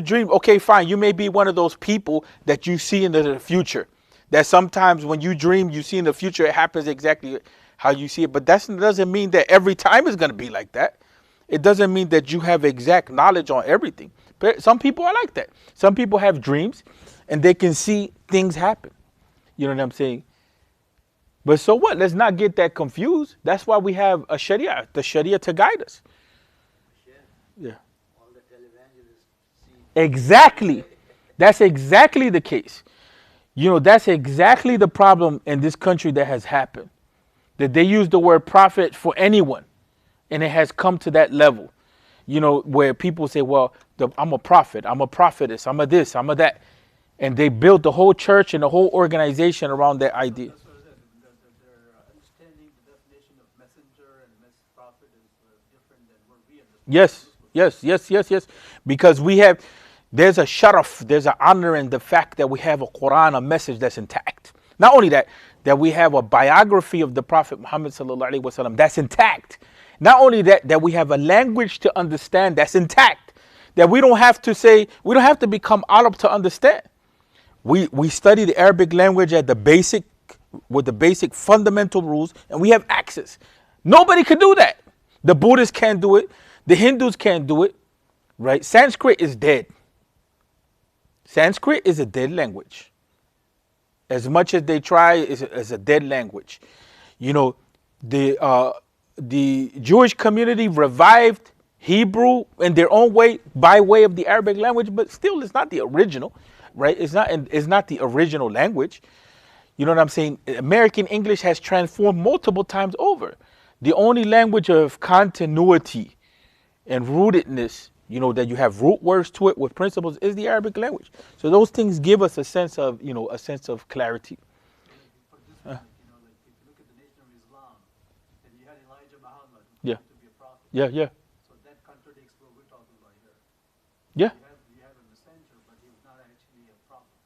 dream. Okay, fine. You may be one of those people that you see into the future. That sometimes when you dream, you see in the future, it happens exactly how you see it. But that doesn't mean that every time it's going to be like that. It doesn't mean that you have exact knowledge on everything. But some people are like that. Some people have dreams and they can see things happen. You know what I'm saying? But so what? Let's not get that confused. That's why we have a Sharia, the Sharia to guide us. Yeah. All the televangelists see. Exactly. That's exactly the case. That's exactly the problem in this country that has happened. That they use the word prophet for anyone. And it has come to that level, where people say, well, I'm a prophet, I'm a prophetess, I'm a this, I'm a that. And they built the whole church and the whole organization around that idea. That's what it is. Their understanding the definition of messenger and prophet is different than what we understand. Yes, yes, yes, yes. Because there's a sharaf, there's an honor in the fact that we have a Quran, a message that's intact. Not only that, that we have a biography of the Prophet Muhammad sallallahu alaihi wasallam that's intact. Not only that, that we have a language to understand that's intact. That we don't have to become Arab to understand. We study the Arabic language at with the basic fundamental rules, and we have access. Nobody could do that. The Buddhists can't do it. The Hindus can't do it. Right? Sanskrit is dead. Sanskrit is a dead language. As much as they try, is a dead language. You know, the Jewish community revived Hebrew in their own way by way of the Arabic language, but still it's not the original, right? It's not the original language. You know what I'm saying? American English has transformed multiple times over. The only language of continuity and rootedness, you know, that you have root words to it with principles, is the Arabic language. So those things give us a sense of, you know, a sense of clarity. For this one, you know, like if you look at the Nation of Islam, and you had Elijah Muhammad, who Yeah. claimed to be a prophet. Yeah, yeah, So that contradicts what we're talking about here. yeah. You have a messenger, but he was not actually a prophet.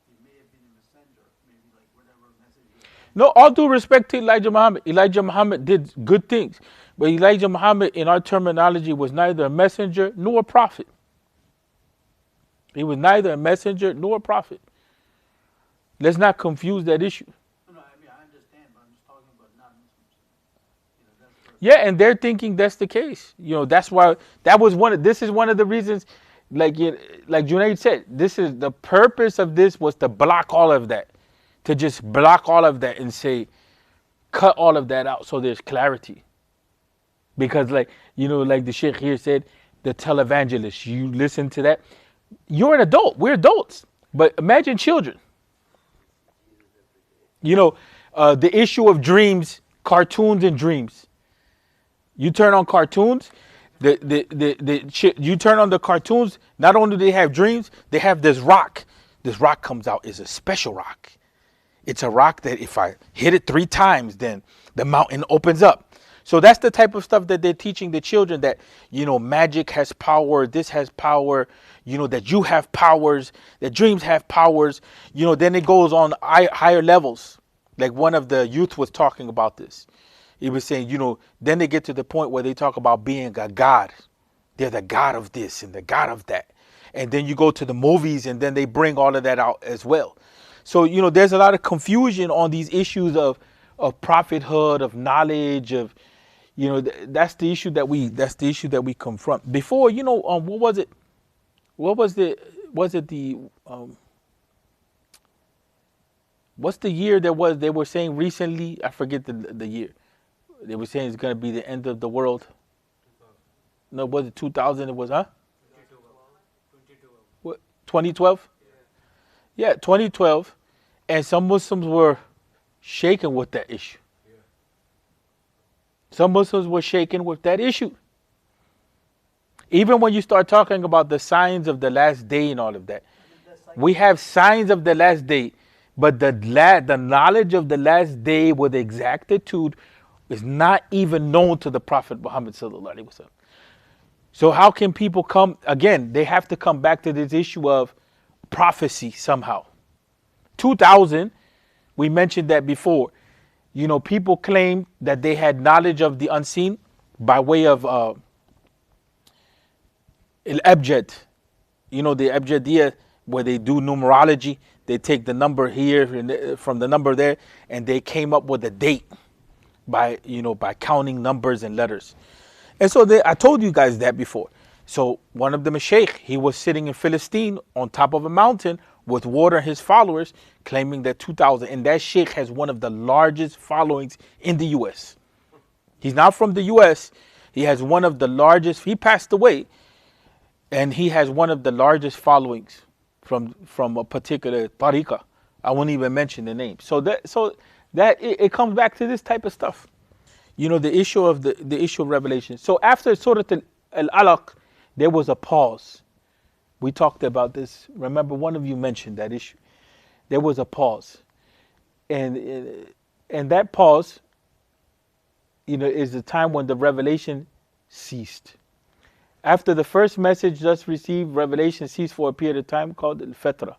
He may have been a messenger, maybe like whatever message he had. No, all due respect to Elijah Muhammad. Elijah Muhammad did good things. But Elijah Muhammad, in our terminology, was neither a messenger nor a prophet. He was neither a messenger nor a prophet. Let's not confuse that issue. No, I mean, I understand, but I'm just talking about non-Muslims. You know, that's the Yeah, and they're thinking that's the case. You know, that's why this is one of the reasons, like Junaid said, this is the purpose of this was to block all of that. To just block all of that and say, cut all of that out so there's clarity. Because like the Sheikh here said, the televangelist, you listen to that. You're an adult. We're adults. But imagine children. You know, the issue of dreams, cartoons and dreams. You turn on cartoons, you turn on the cartoons, not only do they have dreams, they have this rock. This rock comes out is a special rock. It's a rock that if I hit it 3 times, then the mountain opens up. So that's the type of stuff that they're teaching the children, that, you know, magic has power, this has power, you know, that you have powers, that dreams have powers, you know, then it goes on higher levels. Like one of the youth was talking about this. He was saying, you know, then they get to the point where they talk about being a god. They're the god of this and the god of that. And then you go to the movies and then they bring all of that out as well. So, you know, there's a lot of confusion on these issues of prophethood, of knowledge, of, you know, that's the issue that we confront. Before, you know, what's the year they were saying recently? I forget the year. They were saying it's going to be the end of the world. 2000. No, was it 2000? It was, huh? 2012. What, 2012? Yeah, 2012. And some Muslims were shaken with that issue. Yeah. Some Muslims were shaken with that issue. Even when you start talking about the signs of the last day and all of that. We have signs of the last day, but the knowledge of the last day with exactitude is not even known to the Prophet Muhammad sallallahu alaihi wasallam. So how can people come, again, they have to come back to this issue of prophecy somehow. 2000, we mentioned that before. You know, people claim that they had knowledge of the unseen by way of al-abjad. You know, the abjadiyya, where they do numerology. They take the number here and from the number there, and they came up with a date by counting numbers and letters. And so I told you guys that before. So one of the mashaykh, he was sitting in Philistine on top of a mountain with water and his followers, claiming that 2000. And that sheikh has one of the largest followings in the U.S. He's not from the U.S. He has one of the largest. He passed away, and he has one of the largest followings from a particular tariqah. I won't even mention the name. So that it comes back to this type of stuff. You know, the issue of the issue of revelation. So after Surah Al-Alaq, there was a pause. We talked about this. Remember, one of you mentioned that issue. There was a pause, and that pause, you know, is the time when the revelation ceased. After the first message thus received, revelation ceased for a period of time called al-fatra,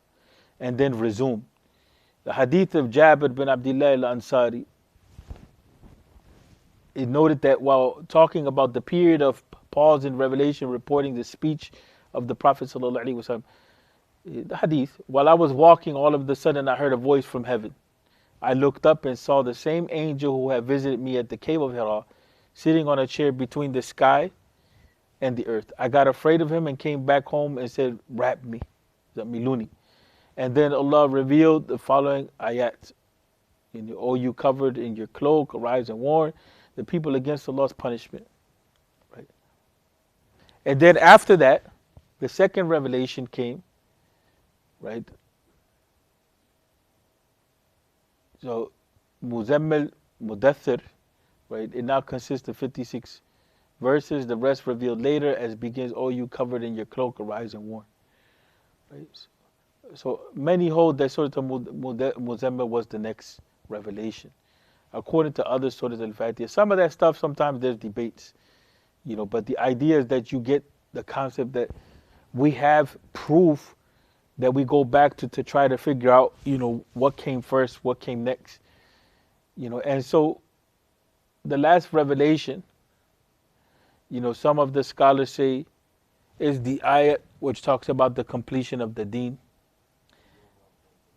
and then resumed. The hadith of Jabir bin Abdullah al-Ansari, it noted that while talking about the period of pause in revelation, reporting the speech of the Prophet sallallahu alaihi wasallam, the hadith, while I was walking, all of a sudden I heard a voice from heaven. I looked up and saw the same angel who had visited me at the cave of Hira, sitting on a chair between the sky and the earth. I got afraid of him and came back home and said, wrap me, Miluni. And then Allah revealed the following ayat. O you covered in your cloak, arise and warn the people against Allah's punishment. Right? And then after that, the second revelation came. Right? So, Muzammil, Mudathir, right? It now consists of 56 verses. The rest revealed later as begins, O you covered in your cloak, arise and warn. Right? So many hold that Surah Muzammil was the next revelation. According to other Surahs al-Fatiha, some of that stuff, sometimes there's debates. But the idea is that you get the concept that we have proof that we go back to try to figure out, what came first, what came next. And so the last revelation, some of the scholars say is the ayat which talks about the completion of the deen.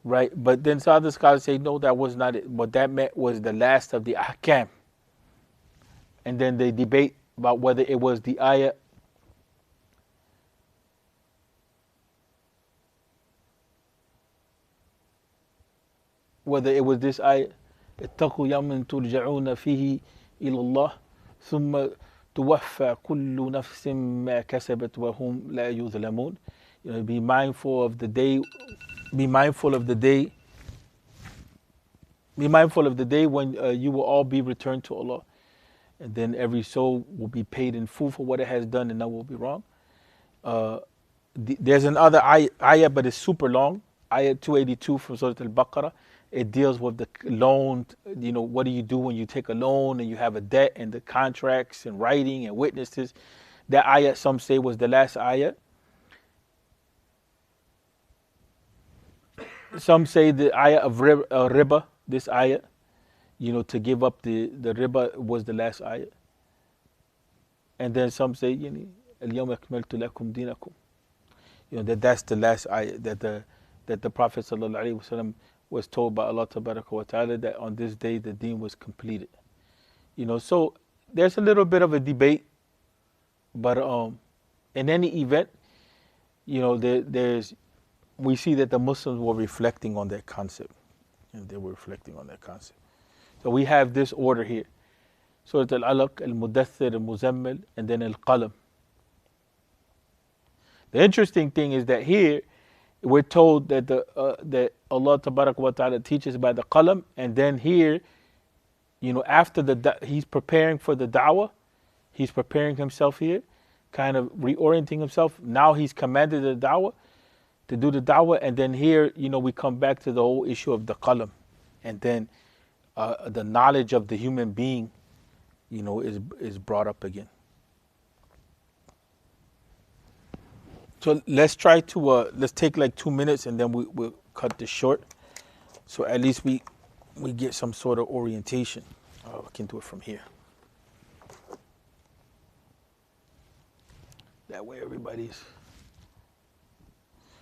Right? But then some other scholars say, no, that was not it. What that meant was the last of the ahkam. And then they debate about whether it was the ayat whether it was this ayah, اتقوا يوما ترجعون فيه إلى الله ثم توفى كل نفس ما كسبت وهم لا يظلمون. Be mindful of the day. Be mindful of the day. Be mindful of the day when you will all be returned to Allah, and then every soul will be paid in full for what it has done, and none will be wrong. There's another ayah, but it's super long. Ayah 282 from Surah Al-Baqarah. It deals with the loan. What do you do when you take a loan and you have a debt, and the contracts and writing and witnesses. That ayah, some say, was the last ayah. Some say the ayah of riba, this ayah, to give up the riba was the last ayah. And then some say, اليوم أكملت لكم دينكم. That's the last ayah, that the Prophet ﷺ was told by Allah Tabaraka wa Ta'ala that on this day the deen was completed. So there's a little bit of a debate, but in any event, we see that the Muslims were reflecting on that concept. They were reflecting on that concept. So we have this order here. Surah Al-Alaq, Al-Mudaththir, Al-Muzammil, and then Al-Qalam. The interesting thing is that here we're told that that Allah Tabarak wa Ta'ala teaches by the Qalam, and then here, after he's preparing for the da'wah, he's preparing himself here, kind of reorienting himself. Now he's commanded the da'wah, to do the da'wah, and then here, we come back to the whole issue of the qalam, and then the knowledge of the human being, is brought up again. So let's try to let's take like 2 minutes, and then we'll cut this short, so at least we get some sort of orientation. We can do it from here. That way everybody's.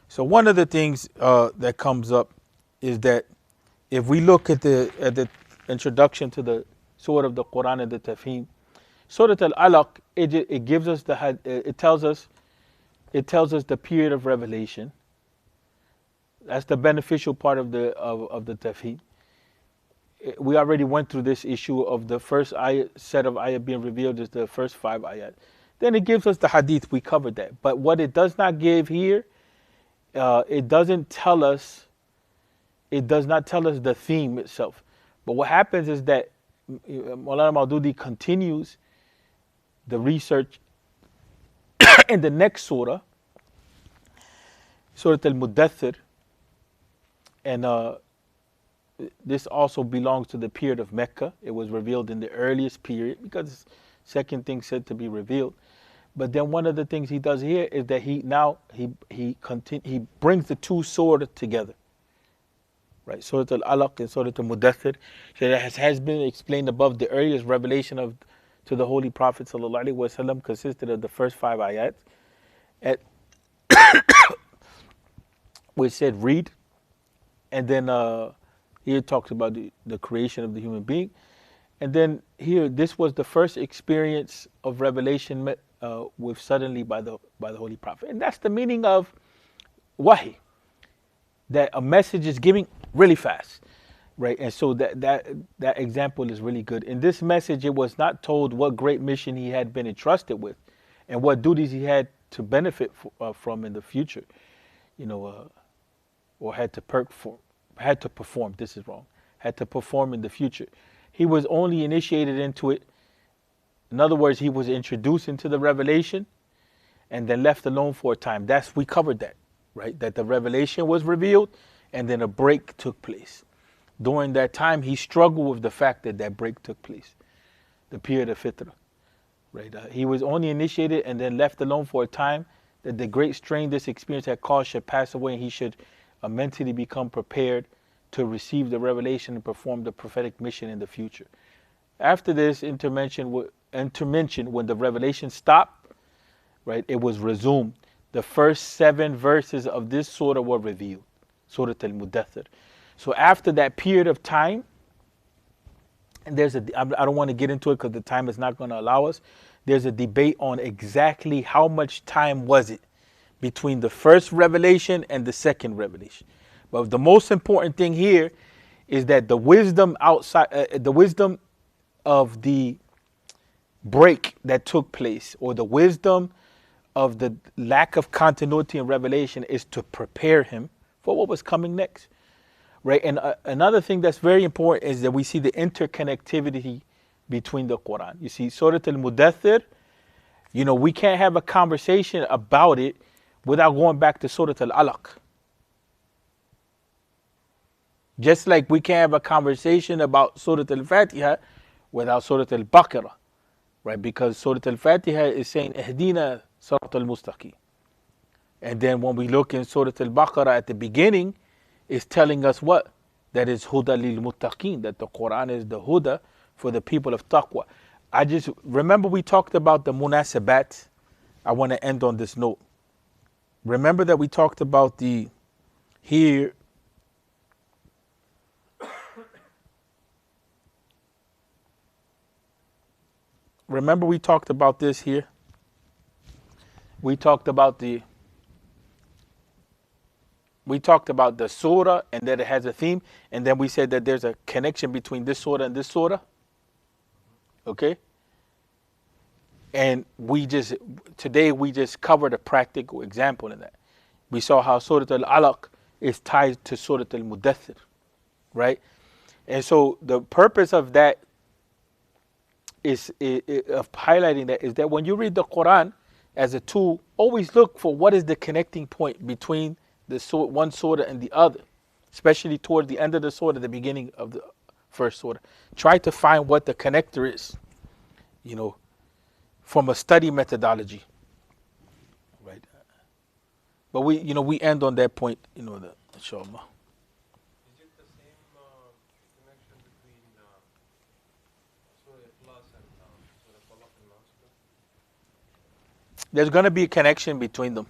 So one of the things that comes up is that if we look at the introduction to the Surah of the Quran and the Tafhim, Surah Al-Alaq, it gives us it tells us the period of revelation. That's the beneficial part of the Tafhim. We already went through this issue of the first set of ayat being revealed is the first 5 ayat. Then it gives us the hadith. We covered that. But what it does not give here, it does not tell us the theme itself. But what happens is that Maulana Maududi continues the research in the next surah, Surah Al-Mudaththir, and this also belongs to the period of Mecca. It was revealed in the earliest period because it's the second thing said to be revealed. But then one of the things he does here is that he brings the two surahs together. Right, Surah Al-Alaq and Surah Al-Mudathir. So that has been explained above. The earliest revelation to the Holy Prophet ﷺ consisted of the first 5 ayats, at which said read, and then here it talks about the creation of the human being, and then here this was the first experience of revelation met with suddenly by the Holy Prophet, and that's the meaning of wahi, that a message is giving really fast. Right, and so that example is really good. In this message, it was not told what great mission he had been entrusted with, and what duties he had to benefit from in the future, or had to perform. This is wrong. Had to perform in the future. He was only initiated into it. In other words, he was introduced into the revelation, and then left alone for a time. We covered that, right? That the revelation was revealed, and then a break took place. During that time, he struggled with the fact that break took place, the period of fitra. Right? He was only initiated and then left alone for a time, that the great strain this experience had caused should pass away, and he should mentally become prepared to receive the revelation and perform the prophetic mission in the future. After this intervention, when the revelation stopped, right, it was resumed. The first 7 verses of this surah were revealed, Surah Al-Mudathir. So after that period of time, and I don't want to get into it because the time is not going to allow us. There's a debate on exactly how much time was it between the first revelation and the second revelation. But the most important thing here is that the wisdom of the break that took place, or the wisdom of the lack of continuity in revelation, is to prepare him for what was coming next. Right, and another thing that's very important is that we see the interconnectivity between the Quran. You see, Surah Al-Mudathir, we can't have a conversation about it without going back to Surah Al-Alaq. Just like we can't have a conversation about Surah Al-Fatiha without Surah Al-Baqarah, right? Because Surah Al-Fatiha is saying, Ihdina Sirat al-Mustaqim. And then when we look in Surah Al-Baqarah at the beginning, is telling us what? That is Huda lil Muttaqeen, that the Quran is the Huda for the people of Taqwa. I just remember we talked about the Munasabat. I want to end on this note. Remember that we talked about remember we talked about this here. We talked about the surah and that it has a theme, and then we said that there's a connection between this surah and this surah. Okay? And today we just covered a practical example in that. We saw how Surah Al-Alaq is tied to Surah Al-Mudathir, right? And so the purpose of that of highlighting that is that when you read the Quran as a tool, always look for what is the connecting point between one surah and the other, especially toward the end of the surah, the beginning of the first surah. Try to find what the connector is, from a study methodology, right? But we end on that point, inshallah. Is it the same connection between Surah Ikhlas and Surah Falaq and Nas? There's going to be a connection between them.